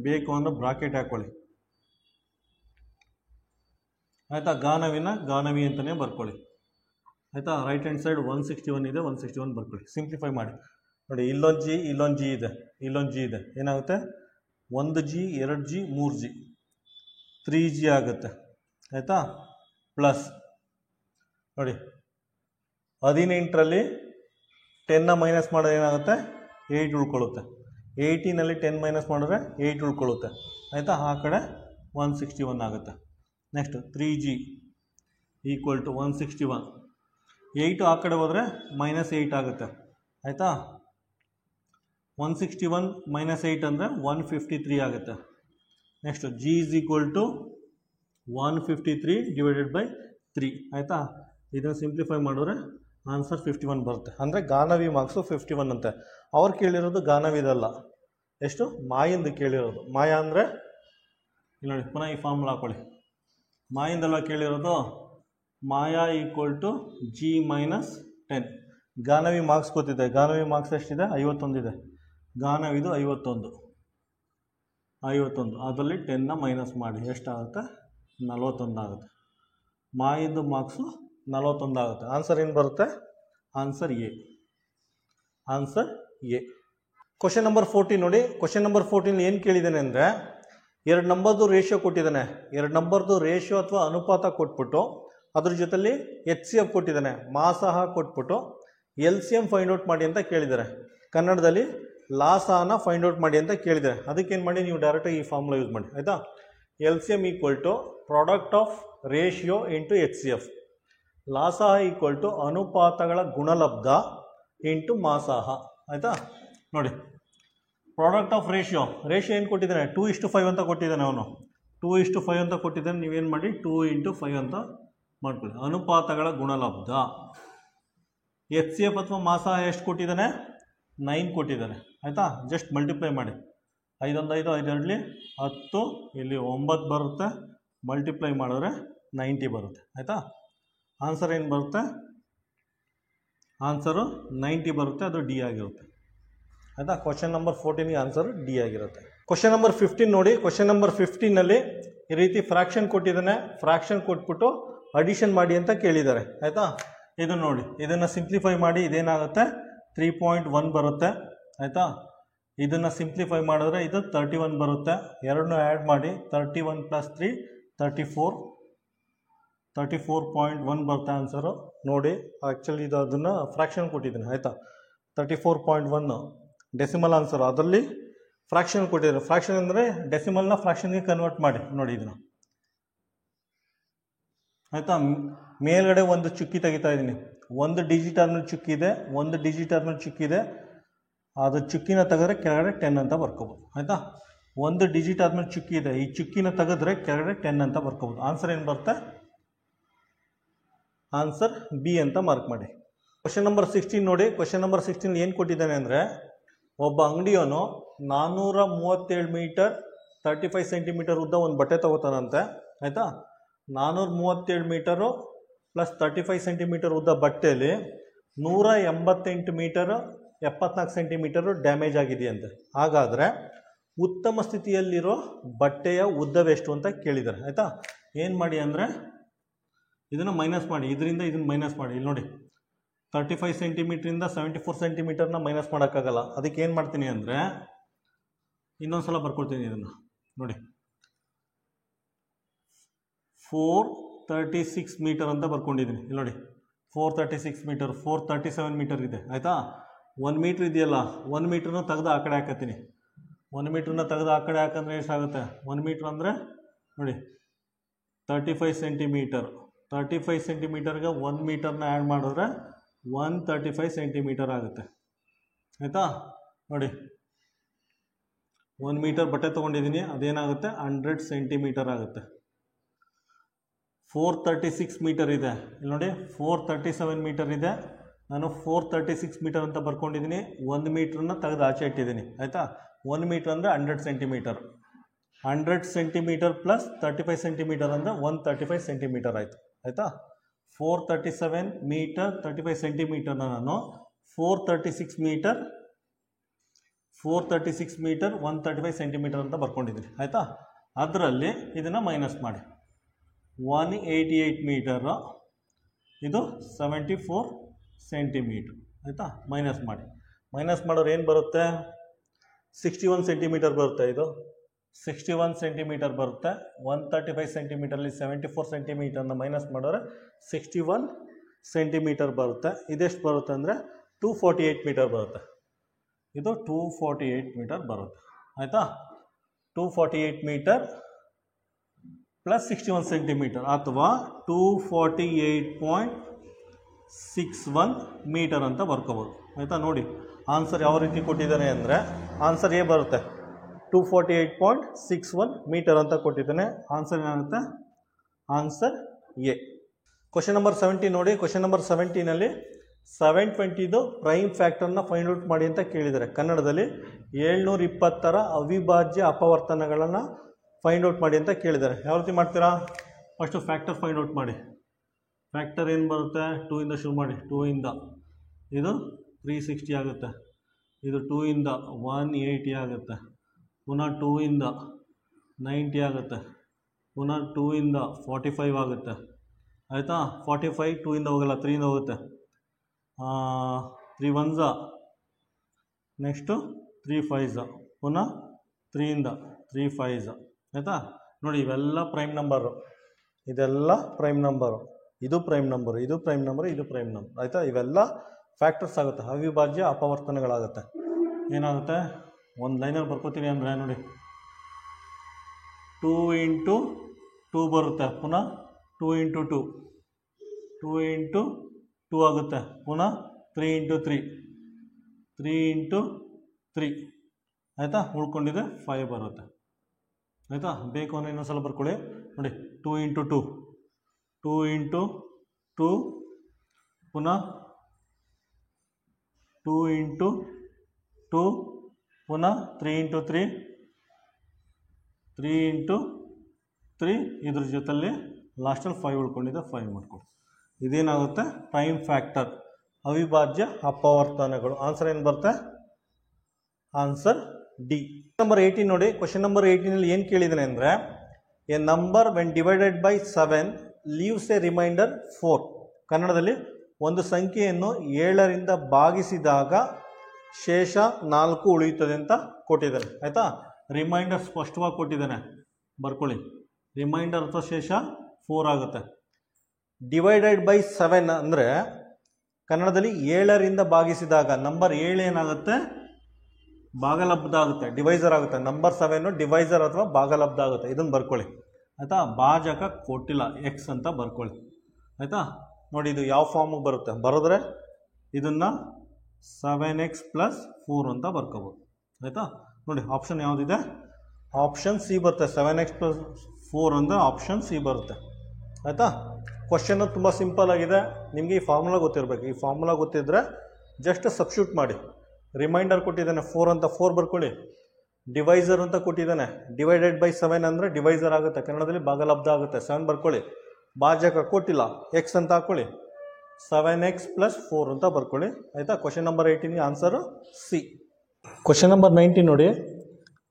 ಬೇಕು ಅಂದರೆ ಬ್ರಾಕೆಟ್ ಹಾಕ್ಕೊಳ್ಳಿ ಆಯಿತಾ. ಗಾನವಿ ಅಂತಲೇ ಬರ್ಕೊಳ್ಳಿ ಆಯಿತಾ. ರೈಟ್ ಹ್ಯಾಂಡ್ ಸೈಡ್ 161 ಇದೆ, 161 ಬರ್ಕೊಳ್ಳಿ. ಸಿಂಪ್ಲಿಫೈ ಮಾಡಿ ನೋಡಿ. ಇಲ್ಲೊಂದು ಜಿ ಇದೆ. ಏನಾಗುತ್ತೆ, 1G 2G 3G 3G ಆಗುತ್ತೆ ಆಯಿತಾ. ಪ್ಲಸ್ ನೋಡಿ 18ರಲ್ಲಿ 10ನ ಮೈನಸ್ ಮಾಡೋದು ಏನಾಗುತ್ತೆ, 8 ಉಳ್ಕೊಳ್ಳುತ್ತೆ. 18ನಲ್ಲಿ 10 ಮೈನಸ್ ಮಾಡಿದ್ರೆ 8 ಉಳ್ಕೊಳ್ಳುತ್ತೆ ಆಯಿತಾ. ಆ ಕಡೆ 161 ಆಗುತ್ತೆ. Next 3G equal to 161. 8 ಆ ಕಡೆ ಹೋದರೆ -8 ಆಗುತ್ತೆ ಆಯಿತಾ. 161 -8 ಅಂದರೆ 153 ಆಗುತ್ತೆ. Next G is equal to 153 divided by 3 ಆಯಿತಾ. ಇದನ್ನು ಸಿಂಪ್ಲಿಫೈ ಮಾಡಿದ್ರೆ ಆನ್ಸರ್ 51 ಬರುತ್ತೆ. ಅಂದರೆ ಗಾನವಿ ಮಾರ್ಕ್ಸು 51 ಅಂತೆ. ಅವ್ರು ಕೇಳಿರೋದು ಗಾನವಿದಲ್ಲ, ಎಷ್ಟು ಮಾಯಿಂದ ಕೇಳಿರೋದು. ಮಾಯಾ ಅಂದರೆ ಇಲ್ಲಿ ನೋಡಿ, ಪುನಃ ಈ ಫಾರ್ಮುಲಾ ಹಾಕೊಳ್ಳಿ. ಮಾಯಿಂದಲ್ಲ ಕೇಳಿರೋದು. Maya equal to G-10. Ganavi marks ಗೊತ್ತಿದೆ. ಗಾನವಿ ಮಾರ್ಕ್ಸ್ ಎಷ್ಟಿದೆ, 51 ಇದೆ. ಗಾನವಿದು 51. ಅದರಲ್ಲಿ 10ನ ಮೈನಸ್ ಮಾಡಿ ಎಷ್ಟಾಗುತ್ತೆ, 41 ಆಗುತ್ತೆ. ಮಾಯಿಂದು ಮಾರ್ಕ್ಸು 41 ಆಗುತ್ತೆ. ಆನ್ಸರ್ ಏನು ಬರುತ್ತೆ, ಆನ್ಸರ್ ಎ. ಕ್ವಶನ್ ನಂಬರ್ 14 ನೋಡಿ. ಕ್ವಶನ್ ನಂಬರ್ 14 ಏನು ಕೇಳಿದ್ದಾನೆ ಅಂದರೆ 2 ನಂಬರ್ದು ರೇಷಿಯೋ ಕೊಟ್ಟಿದ್ದಾನೆ. 2 ನಂಬರ್ದು ರೇಷಿಯೋ ಅಥವಾ ಅನುಪಾತ ಕೊಟ್ಬಿಟ್ಟು ಅದ್ರ ಜೊತೆಲಿ HCF ಕೊಟ್ಟಿದ್ದಾನೆ, ಮಾಸಹ ಕೊಟ್ಬಿಟ್ಟು LCM ಫೈಂಡ್ ಔಟ್ ಮಾಡಿ ಅಂತ ಕೇಳಿದ್ದಾರೆ. ಕನ್ನಡದಲ್ಲಿ ಲಾಸನ ಫೈಂಡ್ ಔಟ್ ಮಾಡಿ ಅಂತ ಕೇಳಿದ್ದಾರೆ. ಅದಕ್ಕೇನು ಮಾಡಿ, ನೀವು ಡೈರೆಕ್ಟಾಗಿ ಈ ಫಾರ್ಮುಲಾ ಯೂಸ್ ಮಾಡಿ ಆಯಿತಾ. LCM equal to product of ratio into HCF. ಲಾಸಹ ಈಕ್ವಲ್ ಟು ಅನುಪಾತಗಳ ಗುಣಲಬ್ಧ ಇಂಟು ಮಾಸಹ ಆಯಿತಾ. ನೋಡಿ ಪ್ರಾಡಕ್ಟ್ ಆಫ್ ರೇಷಿಯೋ ಏನು ಕೊಟ್ಟಿದ್ದಾನೆ, 2:5 ಅಂತ ಕೊಟ್ಟಿದ್ದಾನೆ. ಅವನು 2:5 ಅಂತ ಕೊಟ್ಟಿದ್ದಾನೆ. ನೀವೇನು ಮಾಡಿ 2 × 5 ಅಂತ ಮಾಡ್ಕೊಳ್ಳಿ. ಅನುಪಾತಗಳ ಗುಣಲಬ್ಧ. HCF ಅಥವಾ ಮಾಸಹ ಎಷ್ಟು ಕೊಟ್ಟಿದ್ದಾನೆ, 9 ಕೊಟ್ಟಿದ್ದಾನೆ ಆಯಿತಾ. ಜಸ್ಟ್ ಮಲ್ಟಿಪ್ಲೈ ಮಾಡಿ. 5 1 5, 5 2 10, ಇಲ್ಲಿ 9 ಬರುತ್ತೆ. ಮಲ್ಟಿಪ್ಲೈ ಮಾಡಿದ್ರೆ 90 ಬರುತ್ತೆ ಆಯಿತಾ. ಆನ್ಸರ್ ಏನು ಬರುತ್ತೆ, ಆನ್ಸರು 90 ಬರುತ್ತೆ. ಅದು ಡಿ ಆಗಿರುತ್ತೆ ಆಯಿತಾ. ಕ್ವಶನ್ ನಂಬರ್ 14ಗೆ ಆನ್ಸರು ಡಿ ಆಗಿರುತ್ತೆ. ಕ್ವಶನ್ ನಂಬರ್ 15 ನೋಡಿ. ಕ್ವಶನ್ ನಂಬರ್ 15ನಲ್ಲಿ ಈ ರೀತಿ ಫ್ರ್ಯಾಕ್ಷನ್ ಕೊಟ್ಟಿದ್ದಾನೆ. ಫ್ರ್ಯಾಕ್ಷನ್ ಕೊಟ್ಬಿಟ್ಟು ಅಡಿಷನ್ ಮಾಡಿ ಅಂತ ಕೇಳಿದ್ದಾರೆ ಆಯಿತಾ. ಇದು ನೋಡಿ, ಇದನ್ನು ಸಿಂಪ್ಲಿಫೈ ಮಾಡಿ. ಇದೇನಾಗುತ್ತೆ, 3.1 ಬರುತ್ತೆ ಆಯಿತಾ. ಇದನ್ನು ಸಿಂಪ್ಲಿಫೈ ಮಾಡಿದ್ರೆ ಇದು 31 ಬರುತ್ತೆ. ಎರಡನ್ನೂ ಆ್ಯಡ್ ಮಾಡಿ 31 + 3 34.1 ಬರುತ್ತೆ ಆನ್ಸರು. ನೋಡಿ ಆ್ಯಕ್ಚುಲಿ ಇದು ಅದನ್ನು ಫ್ರ್ಯಾಕ್ಷನ್ ಕೊಟ್ಟಿದ್ದೀನಿ ಆಯಿತಾ. 34.1 ಡೆಸಿಮಲ್ ಆನ್ಸರ್. ಅದರಲ್ಲಿ ಫ್ರಾಕ್ಷನ್ ಕೊಟ್ಟಿದ್ದಾರೆ. ಫ್ರಾಕ್ಷನ್ ಅಂದರೆ ಡೆಸಿಮಲ್ನ ಫ್ರಾಕ್ಷನ್ಗೆ ಕನ್ವರ್ಟ್ ಮಾಡಿ ನೋಡಿ ಇದನ್ನು. ಆಯಿತಾ, ಮೇಲ್ಗಡೆ ಒಂದು ಚುಕ್ಕಿ ತೆಗಿತಾ ಇದ್ದೀನಿ. ಒಂದು ಡಿಜಿಟ್ ಆದ್ಮೇಲೆ ಚುಕ್ಕಿ ಇದೆ, ಒಂದು ಡಿಜಿಟ್ ಆದ್ಮೇಲೆ ಚುಕ್ಕಿ ಇದೆ. ಅದು ಚುಕ್ಕಿನ ತೆಗೆದ್ರೆ ಕೆಳಗಡೆ 10 ಅಂತ ಬರ್ಕೋಬೋದು. ಆಯಿತಾ, ಒಂದು ಡಿಜಿಟ್ ಆದ್ಮೇಲೆ ಚುಕ್ಕಿ ಇದೆ, ಈ ಚುಕ್ಕಿನ ತೆಗೆದ್ರೆ ಕೆಳಗಡೆ 10 ಅಂತ ಬರ್ಕೋಬೋದು. ಆನ್ಸರ್ ಏನು ಬರುತ್ತೆ? ಆನ್ಸರ್ ಬಿ ಅಂತ ಮಾರ್ಕ್ ಮಾಡಿ. ಕ್ವಶನ್ ನಂಬರ್ 16 ನೋಡಿ. ಕ್ವಶನ್ ನಂಬರ್ 16 ಏನು ಕೊಟ್ಟಿದ್ದಾನೆ ಅಂದರೆ, ಒಬ್ಬ ಅಂಗಡಿಯವನು 437 ಮೀಟರ್ 35 ಸೆಂಟಿಮೀಟರ್ ಉದ್ದ ಒಂದು ಬಟ್ಟೆ ತಗೋತಾನಂತೆ. ಆಯಿತಾ, 437 ಮೀಟರು ಪ್ಲಸ್ 35 ಸೆಂಟಿಮೀಟರ್ ಉದ್ದ ಬಟ್ಟೆಯಲ್ಲಿ 188 ಮೀಟರು 74 ಸೆಂಟಿಮೀಟರು ಡ್ಯಾಮೇಜ್ ಆಗಿದೆಯಂತೆ. ಹಾಗಾದರೆ ಉತ್ತಮ ಸ್ಥಿತಿಯಲ್ಲಿರೋ ಬಟ್ಟೆಯ ಉದ್ದವೆಷ್ಟು ಅಂತ ಕೇಳಿದ್ದಾರೆ. ಆಯಿತಾ, ಏನು ಮಾಡಿ ಅಂದರೆ ಇದನ್ನು ಮೈನಸ್ ಮಾಡಿ, ಇದರಿಂದ ಇದನ್ನು ಮೈನಸ್ ಮಾಡಿ. ಇಲ್ಲಿ ನೋಡಿ, 35 ಸೆಂಟಿಮೀಟ್ರಿಂದ 74 ಸೆಂಟಿಮೀಟರ್ನ ಮೈನಸ್ ಮಾಡೋಕ್ಕಾಗಲ್ಲ. ಅದಕ್ಕೆ ಏನು ಮಾಡ್ತೀನಿ ಅಂದರೆ ಇನ್ನೊಂದು ಸಲ ಬರ್ಕೊಳ್ತೀನಿ ಇದನ್ನು ನೋಡಿ. 436 ಮೀಟರ್ ಅಂತ ಬರ್ಕೊಂಡಿದ್ದೀನಿ. ಇಲ್ಲಿ ನೋಡಿ, 436 ಮೀಟರ್, 437 ಮೀಟರ್ ಇದೆ. ಆಯಿತಾ, 1 ಮೀಟ್ರ್ ಇದೆಯಲ್ಲ, 1 ಮೀಟ್ರನ್ನ ತೆಗೆದು ಆ ಕಡೆ ಹಾಕತ್ತೀನಿ. 1 ಮೀಟ್ರನ್ನ ತೆಗೆದು ಆ ಕಡೆ ಹಾಕಂದ್ರೆ ಎಷ್ಟಾಗುತ್ತೆ? 1 ಮೀಟ್ರ್ ಅಂದರೆ ನೋಡಿ 35 ಸೆಂಟಿಮೀಟರ್. 35 ಸೆಂಟಿಮೀಟರ್ಗೆ 1 ಮೀಟರ್ನ ಆ್ಯಡ್ ಮಾಡಿದ್ರೆ 135 ಸೆಂಟಿಮೀಟರ್ ಆಗುತ್ತೆ. ಆಯಿತಾ, ನೋಡಿ 1 ಮೀಟರ್ ಬಟ್ಟೆ ತೊಗೊಂಡಿದ್ದೀನಿ, ಅದೇನಾಗುತ್ತೆ 100 ಸೆಂಟಿಮೀಟರ್ ಆಗುತ್ತೆ. 436 ಮೀಟರ್ ಇದೆ. ಇಲ್ಲಿ ನೋಡಿ, 437 ಮೀಟರ್ ಇದೆ. ನಾನು 436 ಮೀಟರ್ ಅಂತ ಬರ್ಕೊಂಡಿದ್ದೀನಿ. 1 ಮೀಟ್ರನ್ನ ತೆಗೆದು ಆಚೆ ಇಟ್ಟಿದ್ದೀನಿ. ಆಯಿತಾ, 1 ಮೀಟ್ರ್ ಅಂದರೆ 100 ಸೆಂಟಿಮೀಟರ್. 100 ಸೆಂಟಿಮೀಟರ್ ಪ್ಲಸ್ 35 ಸೆಂಟಿಮೀಟರ್ ಅಂದರೆ 135 ಸೆಂಟಿಮೀಟರ್ ಆಯಿತು. ಆಯಿತಾ, 437 ಮೀಟರ್ 35 ಸೆಂಟಿಮೀಟರ್ನ ನಾನು 436 ಮೀಟರ್ 135 ಸೆಂಟಿಮೀಟರ್ ಅಂತ ಬರ್ಕೊಂಡಿದ್ದೀನಿ. ಆಯಿತಾ, ಅದರಲ್ಲಿ ಇದನ್ನು ಮೈನಸ್ ಮಾಡಿ. 188 ಮೀಟರು, ಇದು 74 ಸೆಂಟಿಮೀಟ್ರ್. ಆಯಿತಾ, ಮೈನಸ್ ಮಾಡಿ. ಮೈನಸ್ ಮಾಡೋರು ಏನು ಬರುತ್ತೆ? 61 ಸೆಂಟಿಮೀಟರ್ ಬರುತ್ತೆ. ಇದು 61 ಸೆಂಟಿಮೀಟರ್ ಬರುತ್ತೆ. 135 ಸೆಂಟಿಮೀಟರಲ್ಲಿ 74 ಸೆಂಟಿಮೀಟರ್ನ ಮೈನಸ್ ಮಾಡಿದ್ರೆ 61 ಸೆಂಟಿಮೀಟರ್ ಬರುತ್ತೆ. ಇದೆಷ್ಟು ಬರುತ್ತೆ ಅಂದರೆ 248 ಮೀಟರ್ ಬರುತ್ತೆ. ಇದು 248 ಮೀಟರ್ ಬರುತ್ತೆ. ಆಯಿತಾ, 248 ಮೀಟರ್ ಪ್ಲಸ್ 61 ಸೆಂಟಿಮೀಟರ್ ಅಥವಾ 248.61 ಮೀಟರ್ ಅಂತ ಬರ್ಕೋಬೋದು. ಆಯಿತಾ, ನೋಡಿ ಆನ್ಸರ್ ಯಾವ ರೀತಿ ಕೊಟ್ಟಿದ್ದಾನೆ ಅಂದರೆ ಆನ್ಸರ್ ಎ ಬರುತ್ತೆ. 248.61 ಮೀಟರ್ ಅಂತ ಕೊಟ್ಟಿದ್ದಾನೆ. ಆನ್ಸರ್ ಏನಾಗುತ್ತೆ? Answer A. ಕ್ವಶನ್ ನಂಬರ್ 17 ನೋಡಿ. ಕ್ವಶನ್ ನಂಬರ್ 17ನಲ್ಲಿ 720 ಪ್ರೈಮ್ ಫ್ಯಾಕ್ಟರ್ನ ಫೈಂಡ್ ಔಟ್ ಮಾಡಿ ಅಂತ ಕೇಳಿದ್ದಾರೆ. ಕನ್ನಡದಲ್ಲಿ 720ರ ಅವಿಭಾಜ್ಯ ಅಪವರ್ತನಗಳನ್ನು ಫೈಂಡ್ ಔಟ್ ಮಾಡಿ ಅಂತ ಕೇಳಿದ್ದಾರೆ. ಯಾವ ರೀತಿ ಮಾಡ್ತೀರಾ? ಫಸ್ಟು ಫ್ಯಾಕ್ಟರ್ ಫೈಂಡ್ ಔಟ್ ಮಾಡಿ. ಫ್ಯಾಕ್ಟರ್ ಏನು ಬರುತ್ತೆ? 2 ಇಂದ ಶುರು ಮಾಡಿ. 2 ಇಂದ ಇದು 360 ಆಗುತ್ತೆ. ಇದು 2 ಇಂದ 180 ಆಗುತ್ತೆ. ಪುನಃ 2 ಇಂದ 90 ಆಗುತ್ತೆ. ಪುನಃ 2 ಇಂದ 45 ಆಗುತ್ತೆ. ಆಯಿತಾ, 45 2 ಇಂದ ಹೋಗಲ್ಲ, 3 ಇಂದ ಹೋಗುತ್ತೆ. 3 1s, ನೆಕ್ಸ್ಟು 3 5s, ಪುನಃ 3 ಇಂದ 3 5s. ಆಯಿತಾ, ನೋಡಿ ಇವೆಲ್ಲ ಪ್ರೈಮ್ ನಂಬರು, ಇದೆಲ್ಲ ಪ್ರೈಮ್ ನಂಬರು, ಇದು ಪ್ರೈಮ್ ನಂಬರು, ಇದು ಪ್ರೈಮ್ ನಂಬರು, ಇದು ಪ್ರೈಮ್ ನಂಬರ್. ಆಯಿತಾ, ಇವೆಲ್ಲ ಫ್ಯಾಕ್ಟರ್ಸ್ ಆಗುತ್ತೆ, ಅವಿಭಾಜ್ಯ ಅಪವರ್ತನಗಳಾಗುತ್ತೆ. ಏನಾಗುತ್ತೆ? ಒಂದು ಲೈನಲ್ಲಿ ಬರ್ಕೋತೀನಿ ಅಂದರೆ ನೋಡಿ 2 ಇಂಟು 2 ಬರುತ್ತೆ. ಪುನಃ 2 ಇಂಟು 2, 2 ಇಂಟು 2 ಆಗುತ್ತೆ. ಪುನಃ 3 ಇಂಟು 3, 3 ಇಂಟು 3. ಆಯಿತಾ, ಉಳ್ಕೊಂಡಿದೆ 5 ಬರುತ್ತೆ. ಆಯಿತಾ, ಬೇಕು ಅಂದರೆ ಇನ್ನೊಂದು ಸಲ ಬರ್ಕೊಳ್ಳಿ ನೋಡಿ. 2 ಇಂಟು 2, 2 ಇಂಟು 2, ಪುನಃ 2 ಇಂಟು 2, ಪುನಃ 3 ಇಂಟು 3, 3 ಇಂಟು 3, ಇದ್ರ ಜೊತೆಲಿ ಲಾಸ್ಟಲ್ಲಿ 5 ಉಳ್ಕೊಂಡಿದೆ, 5 ಮಾಡ್ಕೊಳ್ಳಿ. ಇದೇನಾಗುತ್ತೆ? ಪ್ರೈಮ್ ಫ್ಯಾಕ್ಟರ್, ಅವಿಭಾಜ್ಯ ಅಪವರ್ತನಗಳು. ಆನ್ಸರ್ ಏನು ಬರುತ್ತೆ? Answer D. ನಂಬರ್ 18 ನೋಡಿ. ಕ್ವಶನ್ ನಂಬರ್ 18ನಲ್ಲಿ ಏನು ಕೇಳಿದ್ದಾನೆ ಅಂದರೆ, a number when divided by 7 leaves a reminder 4. ಕನ್ನಡದಲ್ಲಿ ಒಂದು ಸಂಖ್ಯೆಯನ್ನು 7ರಿಂದ ಭಾಗಿಸಿದಾಗ ಶೇಷ 4 ಉಳಿಯುತ್ತದೆ ಅಂತ ಕೊಟ್ಟಿದ್ದಾನೆ. ಆಯಿತಾ, ರಿಮೈಂಡರ್ ಸ್ಪಷ್ಟವಾಗಿ ಕೊಟ್ಟಿದ್ದಾನೆ, ಬರ್ಕೊಳ್ಳಿ. ರಿಮೈಂಡರ್ ಅಥವಾ ಶೇಷ 4 ಆಗುತ್ತೆ. ಡಿವೈಡೆಡ್ ಬೈ 7 ಅಂದರೆ ಕನ್ನಡದಲ್ಲಿ 7ರಿಂದ ಭಾಗಿಸಿದಾಗ ನಂಬರ್ 7 ಏನಾಗುತ್ತೆ, ಭಾಗಲಬ್ಧ ಆಗುತ್ತೆ, ಡಿವೈಸರ್ ಆಗುತ್ತೆ. ನಂಬರ್ 7 ಡಿವೈಸರ್ ಅಥವಾ ಭಾಗಲಬ್ಧ ಆಗುತ್ತೆ. ಇದನ್ನು ಬರ್ಕೊಳ್ಳಿ ಆಯಿತಾ. ಭಾಜಕ ಕೊಟ್ಟಿಲ್ಲ ಎಕ್ಸ್ ಅಂತ ಬರ್ಕೊಳ್ಳಿ ಆಯಿತಾ. ನೋಡಿ ಇದು ಯಾವ ಫಾರ್ಮಿಗೆ ಬರುತ್ತೆ, ಬರೆದ್ರೆ ಇದನ್ನು 7x + 4 ಅಂತ ಬರ್ಕೋಬೋದು ಆಯಿತಾ. ನೋಡಿ ಆಪ್ಷನ್ ಯಾವುದಿದೆ, ಆಪ್ಷನ್ ಸಿ ಬರುತ್ತೆ. 7x + 4 ಅಂದರೆ ಆಪ್ಷನ್ ಸಿ ಬರುತ್ತೆ ಆಯಿತಾ. ಕ್ವಶನ್ನು ತುಂಬ ಸಿಂಪಲ್ ಆಗಿದೆ. ನಿಮಗೆ ಈ ಫಾರ್ಮುಲಾ ಗೊತ್ತಿರಬೇಕು. ಈ ಫಾರ್ಮುಲಾ ಗೊತ್ತಿದ್ದರೆ ಜಸ್ಟ್ ಸಬ್ಸ್ಟಿಟ್ಯೂಟ್ ಮಾಡಿ. ರಿಮೈಂಡರ್ ಕೊಟ್ಟಿದ್ದಾನೆ 4 ಅಂತ 4 ಬರ್ಕೊಳ್ಳಿ. ಡಿವೈಸರ್ ಅಂತ ಕೊಟ್ಟಿದ್ದಾನೆ, /7 ಅಂದರೆ ಡಿವೈಸರ್ ಆಗುತ್ತೆ, ಕನ್ನಡದಲ್ಲಿ ಭಾಗಲಬ್ಧ ಆಗುತ್ತೆ. 7 ಬರ್ಕೊಳ್ಳಿ. ಭಾಜಕ ಕೊಟ್ಟಿಲ್ಲ ಎಕ್ಸ್ ಅಂತ ಹಾಕ್ಕೊಳ್ಳಿ, 7x + 4 ಅಂತ ಬರ್ಕೊಳ್ಳಿ ಆಯಿತಾ. Question number 18 answer C. Question number 19 ನೋಡಿ.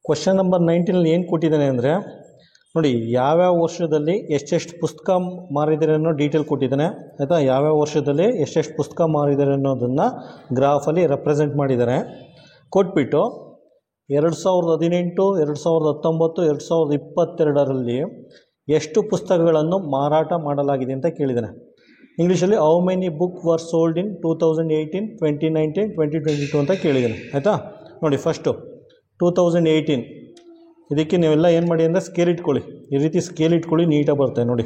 ಕ್ವಶನ್ ನಂಬರ್ 19 ಏನು ಕೊಟ್ಟಿದ್ದಾನೆ ಅಂದರೆ ನೋಡಿ, ಯಾವ್ಯಾವ ವರ್ಷದಲ್ಲಿ ಎಷ್ಟೆಷ್ಟು ಪುಸ್ತಕ ಮಾರಿದ್ದಾರೆ ಅನ್ನೋ ಡೀಟೇಲ್ ಕೊಟ್ಟಿದ್ದಾನೆ ಆಯಿತಾ. ಯಾವ್ಯಾವ ವರ್ಷದಲ್ಲಿ ಎಷ್ಟೆಷ್ಟು ಪುಸ್ತಕ ಮಾರಿದ್ದಾರೆ ಅನ್ನೋದನ್ನು ಗ್ರಾಫಲ್ಲಿ ರೆಪ್ರೆಸೆಂಟ್ ಮಾಡಿದ್ದಾರೆ. ಕೊಟ್ಬಿಟ್ಟು 2018, 2019, 2022ರಲ್ಲಿ ಎಷ್ಟು ಪುಸ್ತಕಗಳನ್ನು ಮಾರಾಟ ಮಾಡಲಾಗಿದೆ ಅಂತ ಕೇಳಿದ್ದಾನೆ. ಇಂಗ್ಲೀಷಲ್ಲಿ how many book var sold ಇನ್ 2018, 2019, 2022 ಅಂತ ಕೇಳಿದ್ದಾನೆ ಆಯಿತಾ. ನೋಡಿ ಫಸ್ಟು 2018, ಇದಕ್ಕೆ ನೀವೆಲ್ಲ ಏನು ಮಾಡಿ ಅಂದರೆ ಸ್ಕೇಲ್ ಇಟ್ಕೊಳ್ಳಿ. ಈ ರೀತಿ ಸ್ಕೇಲ್ ಇಟ್ಕೊಳ್ಳಿ, ನೀಟಾಗಿ ಬರುತ್ತೆ ನೋಡಿ.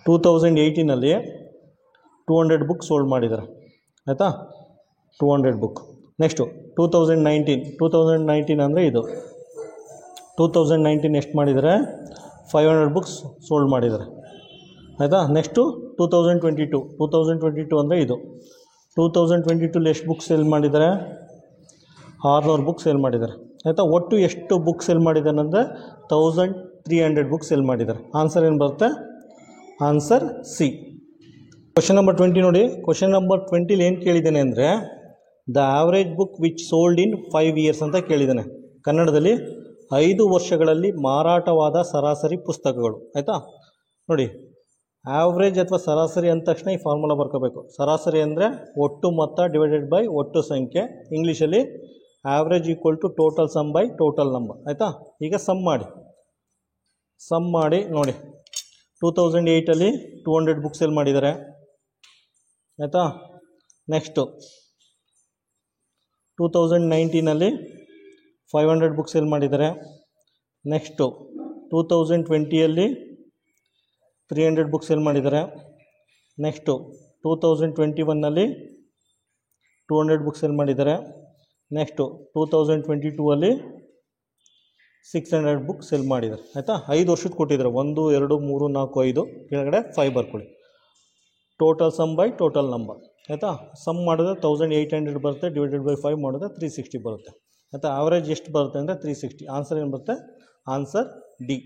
2018ನಲ್ಲಿ 200 ಬುಕ್ ಸೋಲ್ಡ್ ಮಾಡಿದ್ದಾರೆ ಆಯಿತಾ, 200 ಬುಕ್. ನೆಕ್ಸ್ಟು 2019 ಅಂದರೆ ಇದು 2019 ಎಷ್ಟು ಮಾಡಿದ್ದಾರೆ, 500 ಬುಕ್ಸ್ ಸೋಲ್ಡ್ ಮಾಡಿದ್ದಾರೆ ಆಯಿತಾ. ನೆಕ್ಸ್ಟು 2022 ಅಂದರೆ ಇದು 2022 ಎಷ್ಟು ಬುಕ್ ಸೇಲ್ ಮಾಡಿದ್ದಾರೆ, 600 ಬುಕ್ ಸೇಲ್ ಮಾಡಿದ್ದಾರೆ ಆಯಿತಾ. ಒಟ್ಟು ಎಷ್ಟು ಬುಕ್ ಸೇಲ್ ಮಾಡಿದ್ದಾನೆ ಅಂದರೆ 1300 ಬುಕ್ ಸೇಲ್ ಮಾಡಿದ್ದಾರೆ. ಆನ್ಸರ್ ಏನು ಬರುತ್ತೆ, ಆನ್ಸರ್ ಸಿ. ಕ್ವಶನ್ ನಂಬರ್ 20 ನೋಡಿ. ಕ್ವಶನ್ ನಂಬರ್ 20 ಏನು ಕೇಳಿದ್ದಾನೆ ಅಂದರೆ the average book which sold in 5 years ಅಂತ ಕೇಳಿದ್ದಾನೆ. ಕನ್ನಡದಲ್ಲಿ 5 ವರ್ಷಗಳಲ್ಲಿ ಮಾರಾಟವಾದ ಸರಾಸರಿ ಪುಸ್ತಕಗಳು ಆಯಿತಾ. ನೋಡಿ ಆವ್ರೇಜ್ ಅಥವಾ ಸರಾಸರಿ ಅಂದ ತಕ್ಷಣ ಈ ಫಾರ್ಮುಲಾ ಬರ್ಕೋಬೇಕು. ಸರಾಸರಿ ಅಂದರೆ ಒಟ್ಟು ಮೊತ್ತ / ಒಟ್ಟು ಸಂಖ್ಯೆ. ಇಂಗ್ಲೀಷಲ್ಲಿ average equal to total sum by total number ಆಯಿತಾ. ಈಗ ಸಮ್ ಮಾಡಿ ನೋಡಿ. 2008ಅಲ್ಲಿ 200 ಬುಕ್ ಸೇಲ್ ಮಾಡಿದ್ದಾರೆ ಆಯಿತಾ. ನೆಕ್ಸ್ಟು 2019ನಲ್ಲಿ 500 ಬುಕ್ ಸೇಲ್ ಮಾಡಿದ್ದಾರೆ. ನೆಕ್ಸ್ಟು 2020ಯಲ್ಲಿ 300 ಬುಕ್ ಸೇಲ್ ಮಾಡಿದ್ದಾರೆ. ನೆಕ್ಸ್ಟು 2021ನಲ್ಲಿ 200 ಬುಕ್ ಸೇಲ್ ಮಾಡಿದ್ದಾರೆ. ನೆಕ್ಸ್ಟು 2022ಅಲ್ಲಿ 600 ಬುಕ್ ಸೇಲ್ ಮಾಡಿದ್ದಾರೆ ಆಯಿತಾ. 5 ವರ್ಷದ ಕೊಟ್ಟಿದ್ದಾರೆ, 1, 2, 3, 4, 5 ಕೆಳಗಡೆ 5 ಬರ್ಕೊಳ್ಳಿ. Total sum by total number ಆಯಿತಾ. ಸಮ್ ಮಾಡಿದ್ರೆ 1800 ಬರುತ್ತೆ, /5 ಮಾಡಿದ್ರೆ 360 ಬರುತ್ತೆ ಆಯಿತಾ. ಆವ್ರೇಜ್ ಎಷ್ಟು ಬರುತ್ತೆ ಅಂದರೆ 360. ಆನ್ಸರ್ ಏನು ಬರುತ್ತೆ, ಆನ್ಸರ್ ಡಿ.